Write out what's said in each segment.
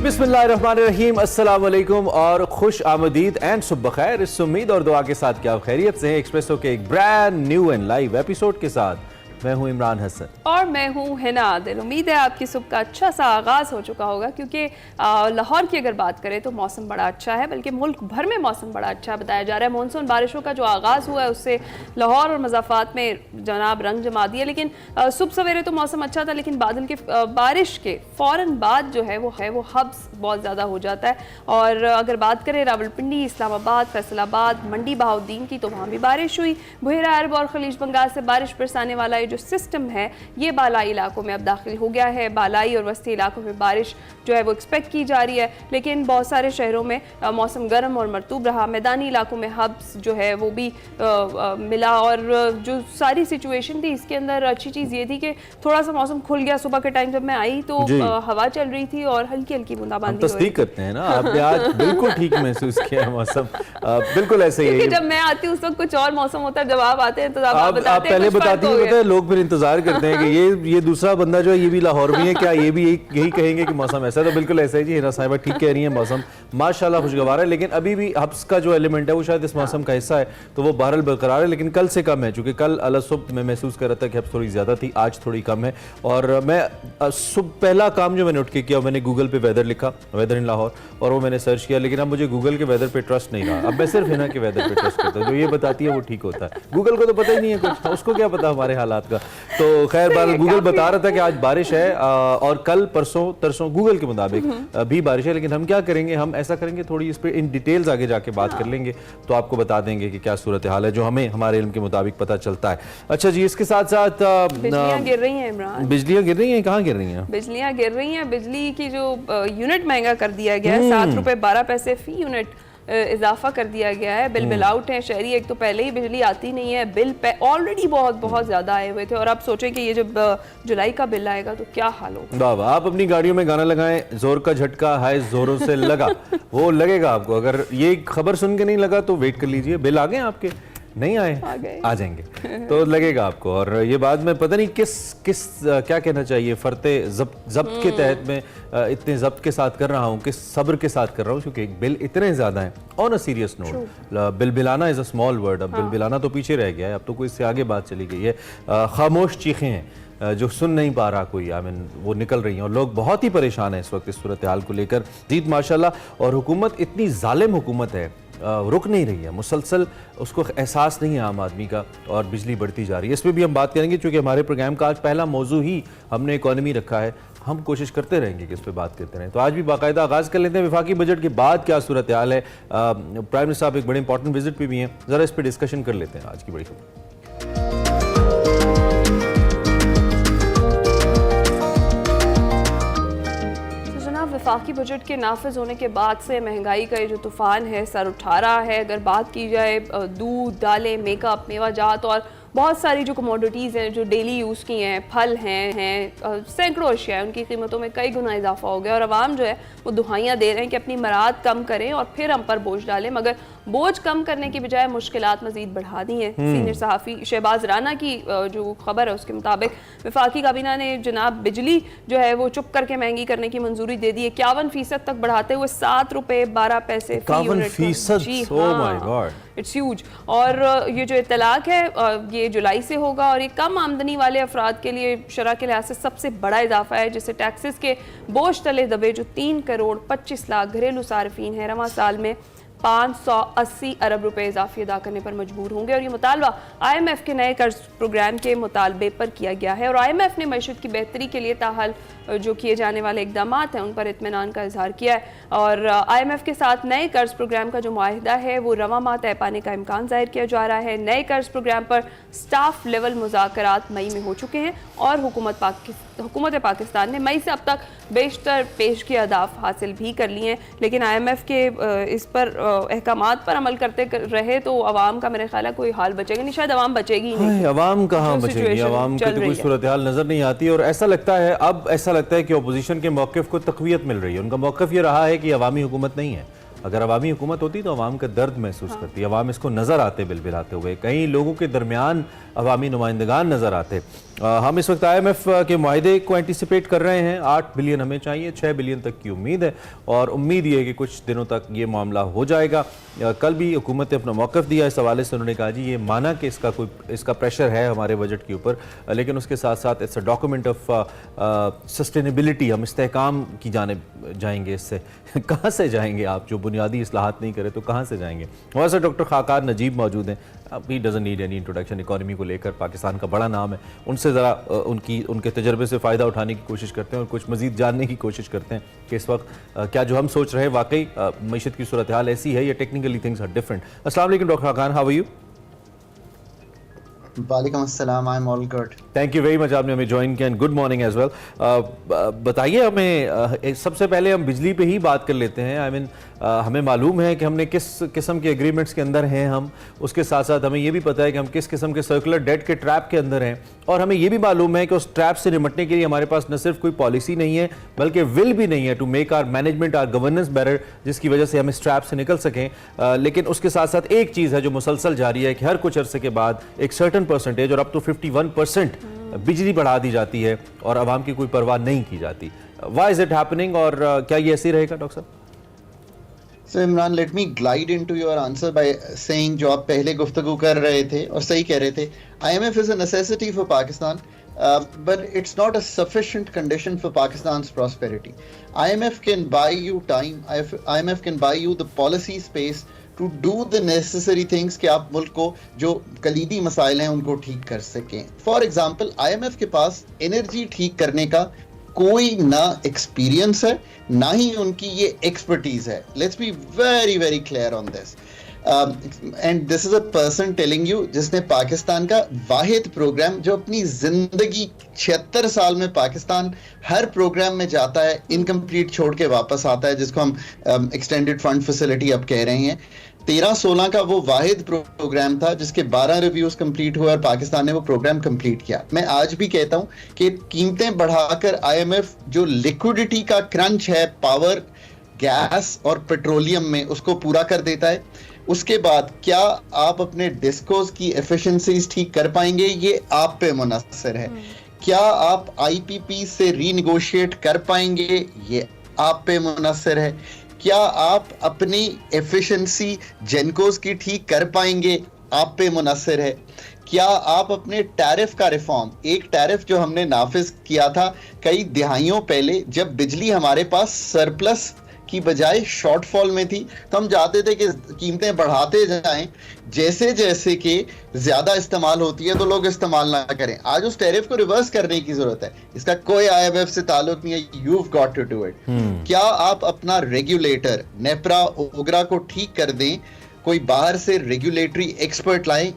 बिस्मिल्लाहिर्रहमानिर्रहीम, अस्सलाम वालेकुम और खुश आमदीद एंड सुबह खैर। इस उम्मीद और दुआ के साथ कि आप खैरियत से हैं। एक्सप्रेसो के एक brand new and live episode के साथ मैं हूं इमरान हसन और मैं हूं हिना आदिल। उम्मीद है आपकी सुबह का अच्छा सा आगाज़ हो चुका होगा, क्योंकि लाहौर की अगर बात करें तो मौसम बड़ा अच्छा है, बल्कि मुल्क भर में मौसम बड़ा अच्छा बताया जा रहा है। मानसून बारिशों का जो आगाज़ हुआ है उससे लाहौर और मज़ाफ़ात में जनाब रंग जमा दिया। लेकिन सुबह सवेरे तो मौसम अच्छा था, लेकिन बादल के बारिश के फ़ौरन बाद जो है वो हब्स बहुत ज़्यादा हो जाता है। और अगर बात करें रावलपिंडी, इस्लामाबाद, फैसलाबाद, मंडी बहाउद्दीन की, तो वहाँ भी बारिश हुई। बहेरा अरब और खलीज बंगाल से बारिश बरसाने वाला जो सिस्टम है ये बालाई इलाकों में अब दाखिल हो गया है। बालाई और वस्ती इलाकों में बारिश जो है वो एक्सपेक्ट की जा रही है, लेकिन बहुत सारे शहरों में मौसम गर्म और मरतूब रहा। मैदानी इलाकों में हब्स जो है वो भी मिला। और जो सारी सिचुएशन थी इसके अंदर अच्छी चीज़ ये थी कि थोड़ा सा मौसम खुल गया। सुबह के टाइम जब मैं आई तो हवा चल रही थी और हल्की हल्की बूंदाबांदी तस्दीक करते हैं ना, आपने आज बिल्कुल ठीक महसूस किया मौसम, बिल्कुल ऐसे ही है। जब मैं आती हूँ उस वक्त कुछ और मौसम होता है, जब आप आते हैं तो आप पहले बताती हैं, पता है लोग फिर इंतजार करते हैं कि ये दूसरा बंदा जो है ये भी लाहौर में है, क्या ये भी यही कहेंगे कि मौसम ऐसा है। तो बिल्कुल ऐसा है जी, हिना साहिबा ठीक कह रही है, मौसम माशाल्लाह खुशगवार है। लेकिन अभी भी हब्स का जो एलिमेंट है वो शायद इस मौसम का हिस्सा है, तो वो बहरहाल बरकरार है, लेकिन कल से कम है। चूंकि कल अल सुबह मैं महसूस कर रहा था कि हब्स थोड़ी ज्यादा थी, आज थोड़ी कम है। और मैं सुबह पहला काम जो मैंने उठ के किया, मैंने गूगल पे वेदर लिखा, वेदर इन लाहौर, और वो मैंने सर्च किया। लेकिन अब मुझे गूगल के वेदर पे ट्रस्ट नहीं रहा। अब मैं सिर्फ हिना के वेदर पे ट्रस्ट करता हूँ, जो ये बताती है वो ठीक होता है। गूगल को तो पता ही नहीं है कुछ, उसको क्या पता हमारे हालात का। तो खैर गूगल बता रहा था कि आज बारिश है और कल परसों तरसों गूगल के मुताबिक भी बारिश है। लेकिन हम क्या करेंगे, हम ऐसा करेंगे थोड़ी इस पे इन डिटेल्स आगे जाके बात कर लेंगे, तो आपको बता देंगे कि क्या सूरत हाल है, जो हमें हमारे इल्म के मुताबिक पता चलता है। अच्छा जी, इसके साथ साथ बिजलियां गिर रही हैं इमरान। बिजलियां गिर रही हैं, कहाँ गिर रही हैं? बिजलियां गिर रही हैं। बिजली की जो यूनिट महंगा कर दिया गया है, 7 रुपए 12 पैसे फी यूनिट इजाफा कर दिया गया है। बिल आउट है शहरी, एक तो पहले ही बिजली आती नहीं है, बिल ऑलरेडी बहुत ज्यादा आए हुए थे। और आप सोचें कि ये जब जुलाई का बिल आएगा तो क्या हाल होगा। वाह, आप अपनी गाड़ियों में गाना लगाएं, जोर का झटका हाय जोरों से लगा, वो लगेगा आपको। अगर ये खबर सुन के नहीं लगा तो वेट कर लीजिए, बिल आ गए आपके, नहीं आए आ जाएंगे तो लगेगा आपको। और ये बाद में पता नहीं किस क्या कहना चाहिए, फरते जब्त के तहत में इतने जब्त के साथ कर रहा हूँ, किस सब्र के साथ कर रहा हूँ, क्योंकि बिल इतने ज़्यादा हैं। ऑन अ सीरियस नोट, बिलबिलाना इज़ अ स्मॉल वर्ड। अब बिलबिलाना तो पीछे रह गया है, अब तो कोई इससे आगे बात चली गई है। खामोश चीखें हैं जो सुन नहीं पा रहा कोई, वो निकल रही हैं और लोग बहुत ही परेशान हैं इस वक्त इस सूरत हाल को लेकर। जीत माशाल्लाह, और हुकूमत इतनी जालिम हुकूमत है, रुक नहीं रही है, मुसलसल उसको एहसास नहीं है आम आदमी का, और बिजली बढ़ती जा रही है। इस पर भी हम बात करेंगे, क्योंकि हमारे प्रोग्राम का आज पहला मौजू ही हमने इकॉनमी रखा है। हम कोशिश करते रहेंगे कि इस पर बात करते रहें। तो आज भी बाकायदा आगाज़ कर लेते हैं। वफाकी बजट के बाद क्या सूरत हाल है, प्राइम मिनिस्टर साहब एक बड़े इंपॉर्टेंट विजिट पे भी हैं, ज़रा इस पर डिस्कशन कर लेते हैं आज की बड़ी खबर। वफाकी बजट के नाफिज होने के बाद से महंगाई का ये जो तूफ़ान है सर उठा रहा है। अगर बात की जाए दूध, दालें, मेकअप, मेवा जात और बहुत सारी जो कमोडिटीज़ हैं जो डेली यूज़ की हैं, फल हैं सैकड़ों अशिया हैं, उनकी कीमतों में कई गुना इजाफा हो गया। और आवाम जो है वो दुहाइयाँ दे रहे हैं कि अपनी मराद कम करें और फिर हम पर बोझ डालें, मगर बोझ कम करने की बजाय मुश्किलात मजीद बढ़ा दी हैं। सीनियर सहाफ़ी शहबाज राना की जो खबर है उसके मुताबिक वफाकी काबीना ने जनाब बिजली जो है वो चुप करके महंगी करने की मंजूरी दे दी है, 51% तक बढ़ाते हुए 7 रुपए 12 पैसे फी यूनिट। It's huge. और ये जो इतलाक है ये जुलाई से होगा, और ये कम आमदनी वाले अफराद के लिए शरह के लिहाज से सबसे बड़ा इजाफा है, जिससे टैक्सेस के बोझ तले दबे जो 3 करोड़ 25 लाख घरेलू सार्फिन है रवां साल में 580 अरब रुपए इजाफी अदा करने पर मजबूर होंगे। और ये मुतालबा IMF के नए कर्ज प्रोग्राम के मुतालबे पर किया गया है। और IMF ने मईशत की बेहतरी के लिए ताहल जो किए जाने वाले इकदाम हैं उन पर इत्मीनान का इजहार किया है। और IMF के साथ नए कर्ज प्रोग्राम का जो माहिदा है वो रवा माह तय पाने का इम्कान जाहिर किया जा रहा है। नए कर्ज प्रोग्राम पर स्टाफ लेवल मुज़ाकरात मई में हो चुके हैं और हुकूमत पाकिस्तान ने मई से अब तक बेशतर पेश की अहदाफ हासिल भी कर लिए हैं। लेकिन IMF के इस पर अहकामात पर अमल करते रहे तो अवाम का मेरे ख्याल है कोई हाल बचेगा नहीं, शायद अवाम बचेगी ही नहीं। अवाम कहाँ बचेगी, अवाम की तो कोई सूरत हाल नजर नहीं आती। और ऐसा लगता है, अब ऐसा लगता है कि अपोजिशन के मौक़िफ़ को तक़वियत मिल रही है। उनका मौक़िफ़ ये रहा है कि अवामी हुकूमत नहीं है। अगर अवामी हुकूमत होती तो अवाम का दर्द महसूस करती, अवाम इसको नज़र आते बिलबिलाते हुए, कई लोगों के दरमियान अवामी नुमाइंदगान नज़र आते। हम इस वक्त IMF के मुआहदे को एंटिसिपेट कर रहे हैं। 8 बिलियन हमें चाहिए, 6 बिलियन तक की उम्मीद है और उम्मीद ये है कि कुछ दिनों तक ये मामला हो जाएगा। कल भी हुकूमत ने अपना मौक़िफ़ दिया इस हवाले से। उन्होंने कहा जी ये माना कि इसका प्रेशर है हमारे बजट के ऊपर, लेकिन उसके साथ साथ it's a document of sustainability. हम इस्तेहकाम की जानिब जाएंगे। इससे कहाँ से जाएंगे आप? जो बुनियादी इस्लाहात नहीं करे तो कहाँ से जाएंगे? वैसे डॉक्टर खाकार नजीब मौजूद हैं। He doesn't need any introduction. Economy को लेकर पाकिस्तान का बड़ा नाम है, उनसे ज़रा उनके तजर्बे से फ़ायदा उठाने की कोशिश करते हैं और कुछ मज़ीद जानने की कोशिश करते हैं कि इस वक्त क्या जो हम सोच रहे हैं वाकई मईशत की सूरत हाल ऐसी है या टेक्निकली थिंग्स आर डिफरेंट। अस्सलाम वालेकुम doctor Khaqan, how are you? वालेकुम अस्सलाम, I am all good. Thank you very much, आपने हमें ज्वाइन किया and good morning as well. बताइए हमें, सबसे पहले हम बिजली पे ही बात कर लेते हैं। आई मीन हमें मालूम है कि हमने किस किस्म के एग्रीमेंट्स के अंदर हैं हम, उसके साथ साथ हमें ये भी पता है कि हम किस किस्म के सर्कुलर डेट के ट्रैप के अंदर हैं, और हमें ये भी मालूम है कि उस ट्रैप से निपटने के लिए हमारे पास न सिर्फ कोई पॉलिसी नहीं है बल्कि विल भी नहीं है to make our management or governance better, जिसकी वजह से हम इस ट्रैप से निकल सकें। लेकिन उसके साथ साथ एक चीज़ है जो मुसलसल जारी है कि हर कुछ अरसे के बाद एक सर्टन परसेंटेज और अब तो 51% बिजली बढ़ा दी जाती है और आवाम की कोई परवाह नहीं की जाती। व्हाई इज इट हैपनिंग और क्या ये ऐसे ही रहेगा डॉक्टर साहब? So Imran, let me glide into your answer by saying जो आप पहले गुफ्तगू कर रहे थे और सही कह रहे थे, IMF is a necessity for Pakistan, but it's not a sufficient condition for Pakistan's prosperity. IMF can buy you time, IMF can buy you the policy space to do the necessary things कि आप मुल्क को जो कलीदी मसाइल हैं उनको ठीक कर सकें। For example, IMF के पास एनर्जी ठीक करने का कोई ना एक्सपीरियंस है ना ही उनकी ये एक्सपर्टीज है। Let's be very very clear on this, and this is a person telling you जिसने पाकिस्तान का वाहिद प्रोग्राम, जो अपनी जिंदगी 76 साल में पाकिस्तान हर प्रोग्राम में जाता है, इनकम्प्लीट छोड़ के वापस आता है, जिसको हम एक्सटेंडेड फंड फैसिलिटी अब कह रहे हैं। 13-16 का वो वाहिद प्रोग्राम था जिसके 12 रिव्यूज कंप्लीट हुए और पाकिस्तान ने वो प्रोग्राम कंप्लीट किया। मैं आज भी कहता हूं कि कीमतें बढ़ाकर IMF जो लिक्विडिटी का क्रंच है पावर, गैस और पेट्रोलियम में, उसको पूरा कर देता है। उसके बाद क्या आप अपने डिस्कोस की एफिशिएंसीज ठीक कर पाएंगे? ये आप पे मुनहसर है। क्या आप IPP से रीनिगोशिएट कर पाएंगे? ये आप पे मुनहसर है। क्या आप अपनी एफिशिएंसी जेनकोस की ठीक कर पाएंगे? आप पे मुनहसर है। क्या आप अपने टैरिफ का रिफॉर्म, एक टैरिफ जो हमने नाफिज किया था कई दिहाइयों पहले जब बिजली हमारे पास सरप्लस की बजाय शॉर्टफॉल में थी, तो हम चाहते थे कि कीमतें बढ़ाते जाएं, जैसे जैसे कि ज्यादा इस्तेमाल होती है तो लोग इस्तेमाल ना करें। आज उस टैरिफ को रिवर्स करने की जरूरत है। इसका कोई IMF से ताल्लुक नहीं है। You've got to do it। क्या आप अपना रेगुलेटर नेपरा ओगरा को ठीक कर दें? कोई बाहर से रेगुलेटरी एक्सपर्ट लाएं?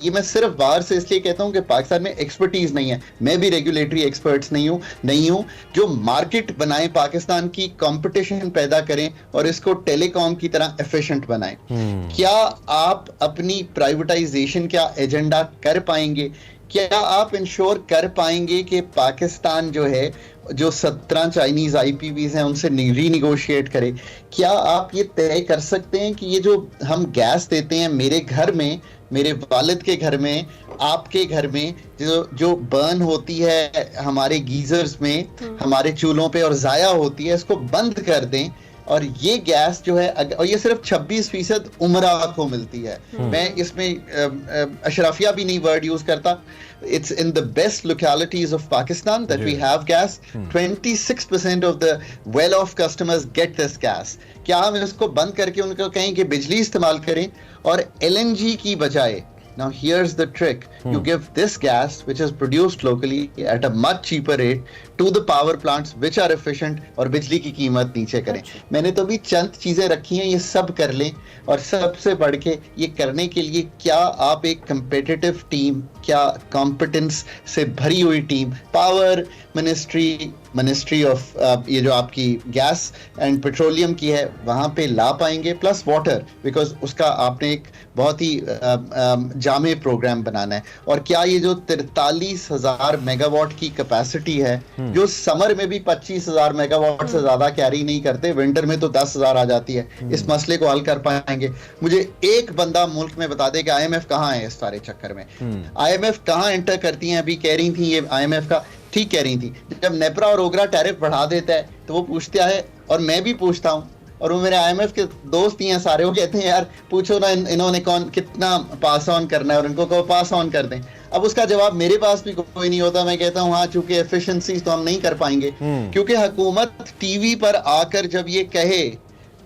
ये मैं सिर्फ बाहर से इसलिए कहता हूं कि पाकिस्तान में एक्सपर्टीज नहीं है। मैं भी रेगुलेटरी एक्सपर्ट्स नहीं हूं जो मार्केट बनाएं, पाकिस्तान की कंपटीशन पैदा करें और इसको टेलीकॉम की तरह एफिशिएंट बनाएं। क्या आप अपनी प्राइवेटाइजेशन का एजेंडा कर पाएंगे? क्या आप इंश्योर कर पाएंगे कि पाकिस्तान जो है, जो 17 चाइनीज IPPs हैं उनसे रीनिगोशिएट करे? क्या आप ये तय कर सकते हैं कि ये जो हम गैस देते हैं मेरे घर में, मेरे वालिद के घर में, आपके घर में जो बर्न होती है हमारे गीजर्स में, हमारे चूल्हों पे और जाया होती है, इसको बंद कर दें और ये गैस जो है, और ये सिर्फ 26% उमरा को मिलती है। मैं इसमें अशराफिया भी नहीं वर्ड यूज करता। It's in the best localities of Pakistan that we have gas. 26% of the well-off customers get this gas. क्या हम इसको बंद करके उनको कहें कि बिजली इस्तेमाल करें और LNG की बजाय? Now here's the trick. You give this gas which is produced locally at a much cheaper rate to the power plants which are efficient और बिजली की कीमत नीचे करें। मैंने तो भी चंद चीजें रखी हैं, ये सब कर लें। और सबसे बढ़ के ये करने के लिए क्या आप एक कंपेटिटिव टीम, क्या कॉम्पिटेंस से भरी हुई team, power ministry, ministry of ये जो आपकी गैस एंड पेट्रोलियम की है वहाँ पे ला पाएंगे, प्लस वाटर, बिकॉज उसका आपने एक बहुत ही जामे प्रोग्राम बनाना है। और क्या ये जो 43,000 मेगावाट की कैपेसिटी है, जो समर में भी 25,000 मेगावाट से ज्यादा कैरी नहीं करते, विंटर में तो 10,000 आ जाती है, इस मसले को हल कर पाएंगे? मुझे एक बंदा मुल्क में बता दे कि IMF कहाँ है इस सारे चक्कर में। IMF कहाँ एंटर करती हैं? अभी कह रही थी ये IMF का, ठीक कह रही थी, जब नेपरा और ओगरा टैरिफ बढ़ा देता है तो वो पूछता है, और मैं भी पूछता हूँ, और वो मेरे IMF के दोस्त ही हैं सारे, वो कहते हैं यार पूछो ना इन्होंने कौन कितना पास ऑन करना है, और इनको कहो पास ऑन कर दें। अब उसका जवाब मेरे पास भी कोई नहीं होता। मैं कहता हूँ हाँ, चूंकि एफिशिएंसी तो हम नहीं कर पाएंगे, क्योंकि हुकूमत टीवी पर आकर जब ये कहे,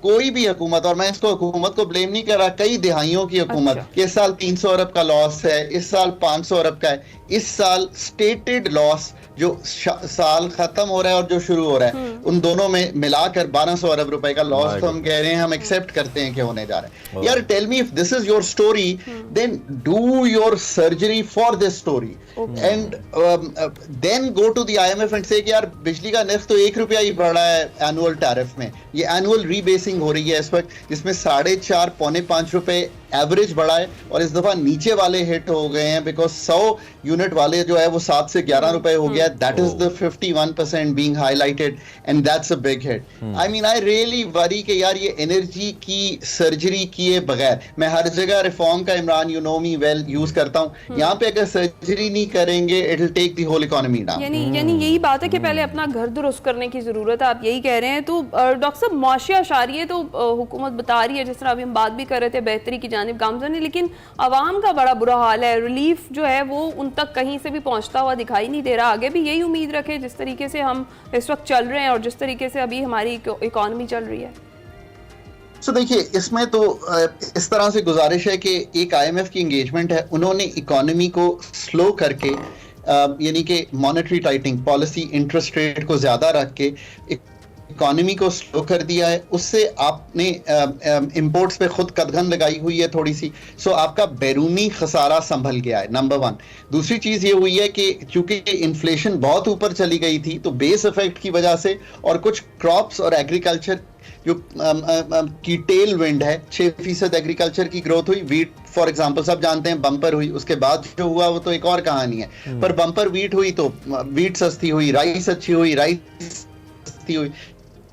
कोई भी हुकूमत, और मैं इसको हुकूमत को ब्लेम नहीं कर रहा, कई दिहाइयों की हुकूमत, कि इस साल 300 अरब का लॉस है, इस साल 500 अरब का है, इस साल स्टेटेड लॉस जो साल खत्म हो रहा है और जो शुरू हो रहा है, उन दोनों में मिलाकर 1200 अरब रुपए का लॉस तो हम कह रहे हैं, हम एक्सेप्ट करते हैं कि होने जा रहा है। यार tell me, if this is your story, then do your surgery for this story and then go to the IMF and say कि यार बिजली का निर्ख तो 1 रुपया ही बढ़ रहा है एनुअल टैरिफ में, ये एनुअल रीबेसिंग हो रही है इस वक्त, जिसमें 4.5 पौने 5 रुपए एवरेज बढ़ा है, और इस दफा नीचे वाले हिट हो गए हैं, बिकॉज 100 यूनिट वाले जो है वो 7 से 11 रुपए हो गया। That is the 51% being highlighted, and that's a big hit. I mean I really worry कि यार ये एनर्जी की सर्जरी किए बगैर, मैं हर जगह रिफॉर्म का, Imran you know me well, use करता हूँ, यहाँ पे अगर सर्जरी नहीं करेंगे it will take the whole economy down. यानी यही बात है कि पहले अपना घर दुरुस्त करने की जरूरत है, आप यही कह रहे हैं। तो डॉक्टर साहब, मुआशिया अशारिये तो हुकूमत बता रही है, जिस तरह अभी हम बात भी कर रहे थे बेहतरी की जानिब गामजन है, लेकिन आवाम का बड़ा बुरा हाल है, रिलीफ जो है वो उन तक कहीं से भी पहुंचता हुआ दिखाई नहीं दे रहा। आगे भी यही उम्मीद रखें जिस तरीके से हम इस वक्त चल रहे हैं और जिस तरीके से अभी हमारी इकोनॉमी चल रही है? तो देखिए, इसमें तो इस तरह से गुजारिश है कि एक IMF की एंगेजमेंट है, उन्होंने इकोनॉमी को स्लो करके, यानी कि monetary tightening policy, interest rate को ज्यादा रख के इकोनॉमी को स्लो कर दिया है। उससे आपने इंपोर्ट्स पे खुद कदगन लगाई हुई है थोड़ी सी, सो आपका बैरूनी खसारा संभल गया है, नंबर 1। दूसरी चीज ये हुई है कि चूंकि इन्फ्लेशन बहुत ऊपर चली गई थी, तो बेस इफेक्ट की वजह से और कुछ क्रॉप्स और एग्रीकल्चर जो की टेल विंड है, 6% एग्रीकल्चर की ग्रोथ हुई। वीट फॉर एग्जांपल सब जानते हैं बम्पर हुई, उसके बाद जो हुआ वो तो एक और कहानी है, पर बम्पर वीट हुई तो वीट सस्ती हुई, राइस अच्छी हुई, राइस सस्ती हुई,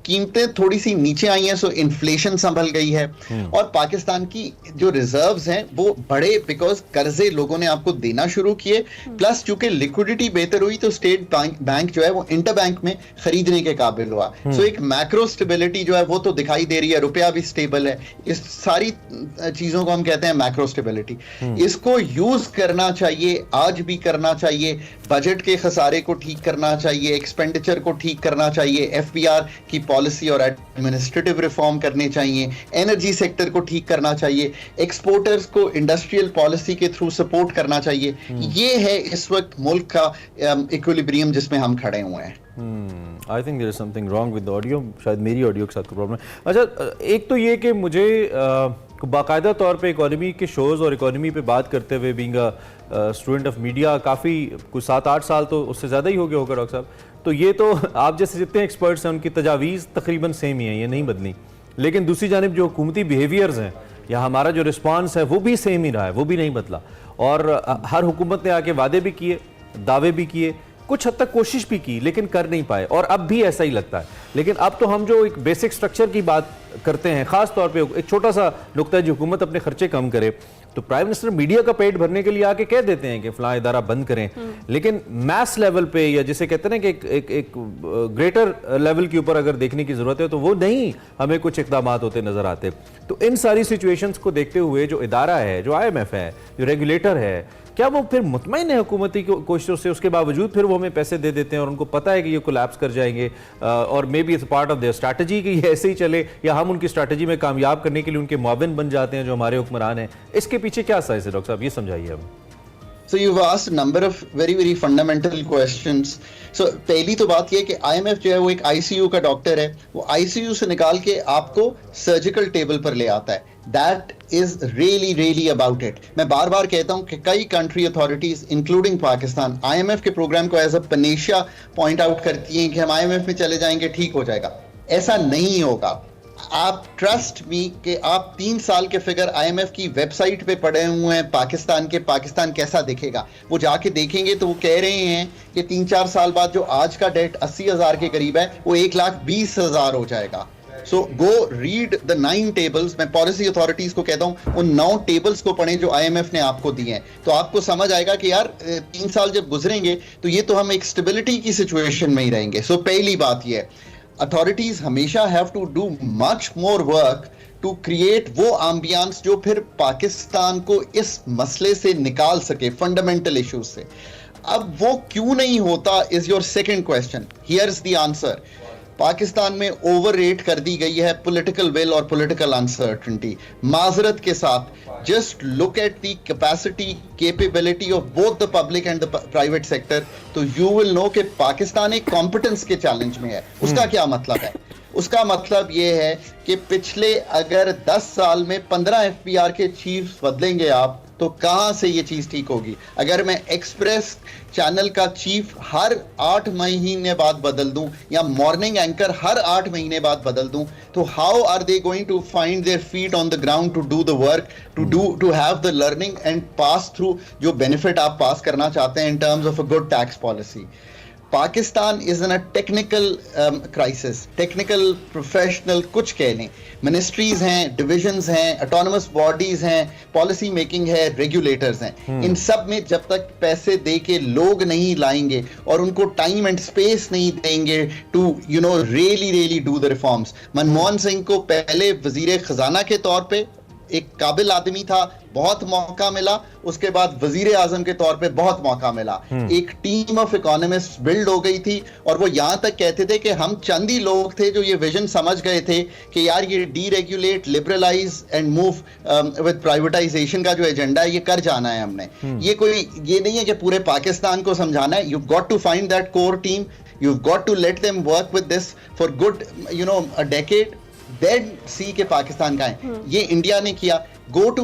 कीमतें थोड़ी सी नीचे आई हैं, सो इन्फ्लेशन संभल गई है। और पाकिस्तान की जो रिजर्व्स हैं वो बढ़े, बिकॉज कर्जे लोगों ने आपको देना शुरू किए, प्लस चूंकि लिक्विडिटी बेहतर हुई तो स्टेट बैंक जो है वो इंटर बैंक में खरीदने के काबिल हुआ। सो एक मैक्रो स्टेबिलिटी जो है वो तो दिखाई दे रही है, रुपया भी स्टेबल है, इस सारी चीजों को हम कहते हैं मैक्रो स्टेबिलिटी। इसको यूज करना चाहिए, आज भी करना चाहिए, बजट के खसारे को ठीक करना चाहिए, एक्सपेंडिचर को ठीक करना चाहिए, FBR की पॉलिसी और एडमिनिस्ट्रेटिव रिफॉर्म करने चाहिए, एनर्जी सेक्टर को ठीक करना चाहिए, एक्सपोर्टर्स को इंडस्ट्रियल पॉलिसी के थ्रू सपोर्ट करना चाहिए। ये है इस वक्त मुल्क का इक्विलिब्रियम जिसमें हम खड़े हुए हैं। I think there is something wrong with audio, शायद मेरी ऑडियो के साथ प्रॉब्लम है। अच्छा, एक तो ये कि मुझे बाकायदा तौर पे इकोनॉमी के शोज़ और इकोनॉमी पे बात करते हुए, बीइंग स्टूडेंट ऑफ मीडिया, काफ़ी कुछ 7-8 साल तो उससे ज़्यादा ही हो गया होगा डॉक्टर साहब, तो ये तो आप जैसे जितने एक्सपर्ट्स हैं उनकी तजावीज़ तकरीबन सेम ही है, ये नहीं बदली। लेकिन दूसरी जानिब जो हुकूमती बिहेवियर्स हैं या हमारा जो रिस्पॉन्स है वो भी सेम ही रहा है, वो भी नहीं बदला। और हर हुकूमत ने आके वादे भी किए, दावे भी किए, कुछ हद तक कोशिश भी की, लेकिन कर नहीं पाए, और अब भी ऐसा ही लगता है। लेकिन अब तो हम जो एक बेसिक स्ट्रक्चर की बात करते हैं, खास तौर पे एक छोटा सा नुक्ता है, जो हुकूमत अपने खर्चे कम करे, तो प्राइम मिनिस्टर मीडिया का पेट भरने के लिए आके कह देते हैं कि फलां इदारा बंद करें, लेकिन मैस लेवल पे या जिसे कहते हैं ना कि एक ग्रेटर लेवल के ऊपर अगर देखने की जरूरत है तो वो नहीं हमें कुछ इकदाम होते नजर आते। तो इन सारी सिचुएशंस को देखते हुए जो इदारा है, जो IMF है, जो रेगुलेटर है, क्या वो फिर मुतमईन है हुकूमती कोशिशों से? उसके बावजूद फिर वो हमें पैसे दे देते हैं और उनको पता है कि ये कोलैप्स कर जाएंगे, और may be it's part of their strategy कि ये ऐसे ही चले, या हम उनकी स्ट्रैटेजी में कामयाब करने के लिए उनके मुआविन बन जाते हैं जो हमारे हुक्मरान हैं। इसके पीछे क्या साइज है डॉक्टर साहब, ये समझाइए हम। So you've asked a number of very fundamental questions. So पहली तो बात ये कि IMF जो है वो एक ICU का डॉक्टर है, वो ICU से निकाल के आपको सर्जिकल टेबल पर ले आता है। That is really about it. मैं बार बार कहता हूं कि कई country authorities including Pakistan IMF के प्रोग्राम को as a panacea point out करती हैं कि हम IMF में चले जाएंगे ठीक हो जाएगा। ऐसा नहीं होगा। आप ट्रस्ट मी कि आप 3 साल के फिगर IMF की वेबसाइट पे पड़े हुए हैं पाकिस्तान के, पाकिस्तान कैसा दिखेगा वो जाके देखेंगे तो वो कह रहे हैं कि 3-4 साल बाद जो आज का डेट 80,000 के करीब है वो 1,20,000 हो जाएगा। सो गो रीड द 9 टेबल्स। मैं पॉलिसी अथॉरिटीज को कहता हूं उन 9 टेबल्स को पढ़ें जो IMF ने आपको दिए हैं, तो आपको समझ आएगा कि यार 3 साल जब गुजरेंगे तो ये तो हम एक स्टेबिलिटी की सिचुएशन में ही रहेंगे। सो पहली बात ये है, अथॉरिटीज हमेशा have to do much more work to create वो एम्बियंस जो फिर पाकिस्तान को इस मसले से निकाल सके, फंडामेंटल इश्यूज से। अब वो क्यों नहीं होता is your second question. Here is the answer. Pakistan में ओवर रेट कर दी गई है पॉलिटिकल विल और पॉलिटिकल अनसर्टेनिटी। माजरत के साथ just look at the capacity capability of both the public and the private sector, तो यू विल नो कि पाकिस्तान एक कॉम्पिटेंस के चैलेंज में है। उसका क्या मतलब है? उसका मतलब ये है कि पिछले अगर 10 साल में 15 FBR के चीफ्स बदलेंगे आप, तो कहां से ये चीज ठीक होगी? अगर मैं एक्सप्रेस चैनल का चीफ हर 8 महीने बाद बदल दूं या मॉर्निंग एंकर हर 8 महीने बाद बदल दूं, तो how are they going to find their feet on the ground to do the work, to have the learning and pass through जो बेनिफिट आप पास करना चाहते हैं in terms of a good tax policy? Pakistan is in a technical crisis, technical professional कुछ कह लें, ministries हैं, divisions हैं, ऑटोनमस बॉडीज हैं, पॉलिसी मेकिंग है, रेगुलेटर्स हैं। इन सब में जब तक पैसे दे के लोग नहीं लाएंगे और उनको टाइम एंड स्पेस नहीं देंगे to really do the reforms. Manmohan Singh को पहले वजीर खजाना के तौर पे एक काबिल आदमी था, बहुत मौका मिला, उसके बाद वजीर आजम के तौर पे बहुत मौका मिला, एक टीम ऑफ इकोनॉमिस्ट बिल्ड हो गई थी और वो यहां तक कहते थे कि हम चंद ही लोग थे जो ये विजन समझ गए थे कि यार ये deregulate, liberalise and move with privatisation का जो एजेंडा है ये कर जाना है हमने। ये नहीं है कि पूरे पाकिस्तान को समझाना है। You got to find that core team, you got to let them work with this for good a decade, then see के पाकिस्तान का है। ये इंडिया ने किया। गो टू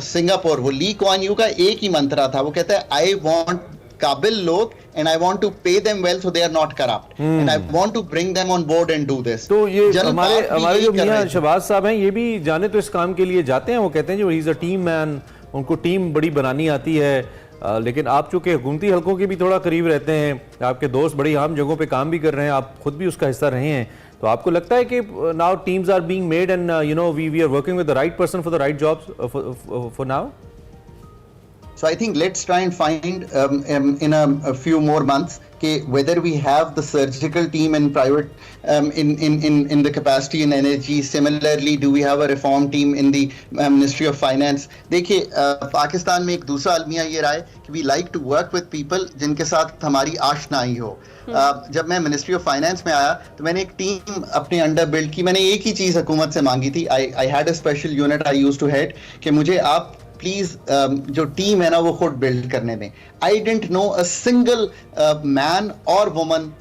सिंगापुर, वो ली कुआन यू का एक ही मंत्रा था, वो कहता है आई वांट काबिल लोग and I want to pay them well so they are not corrupt and I want to bring them on board and do this। तो ये हमारे जो मियां शहबाज साहब हैं ये भी जाने तो इस काम के लिए जाते हैं। वो कहते हैं जो he is a team man, उनको टीम बड़ी बनानी आती है। लेकिन आप चूंकि हुकूमती हलकों के भी थोड़ा करीब रहते हैं, आपके दोस्त बड़ी आम जगहों पे काम भी कर रहे हैं, आप खुद भी उसका हिस्सा रहे हैं, तो आपको लगता है कि now teams are being made and we are working with the right person for the right jobs for now? So I think let's try and find in a few more months whether we have the surgical team in private in the capacity in energy. Similarly, do we have a reform team in the Ministry of Finance? देखिए पाकिस्तान में एक दूसरा अलमिया ये रहा है कि we like to work with people जिनके साथ हमारी आशनाई हो। जब मैं मिनिस्ट्री ऑफ फाइनेंस में आया तो मैंने एक टीम अपने अंडर बिल्ड की। मैंने एक ही चीज़ हुकूमत से मांगी थी। I had a special unit I used to head कि मुझे आप प्लीज जो टीम है ना वो खुद बिल्ड करने दें। I didn't know a single man और woman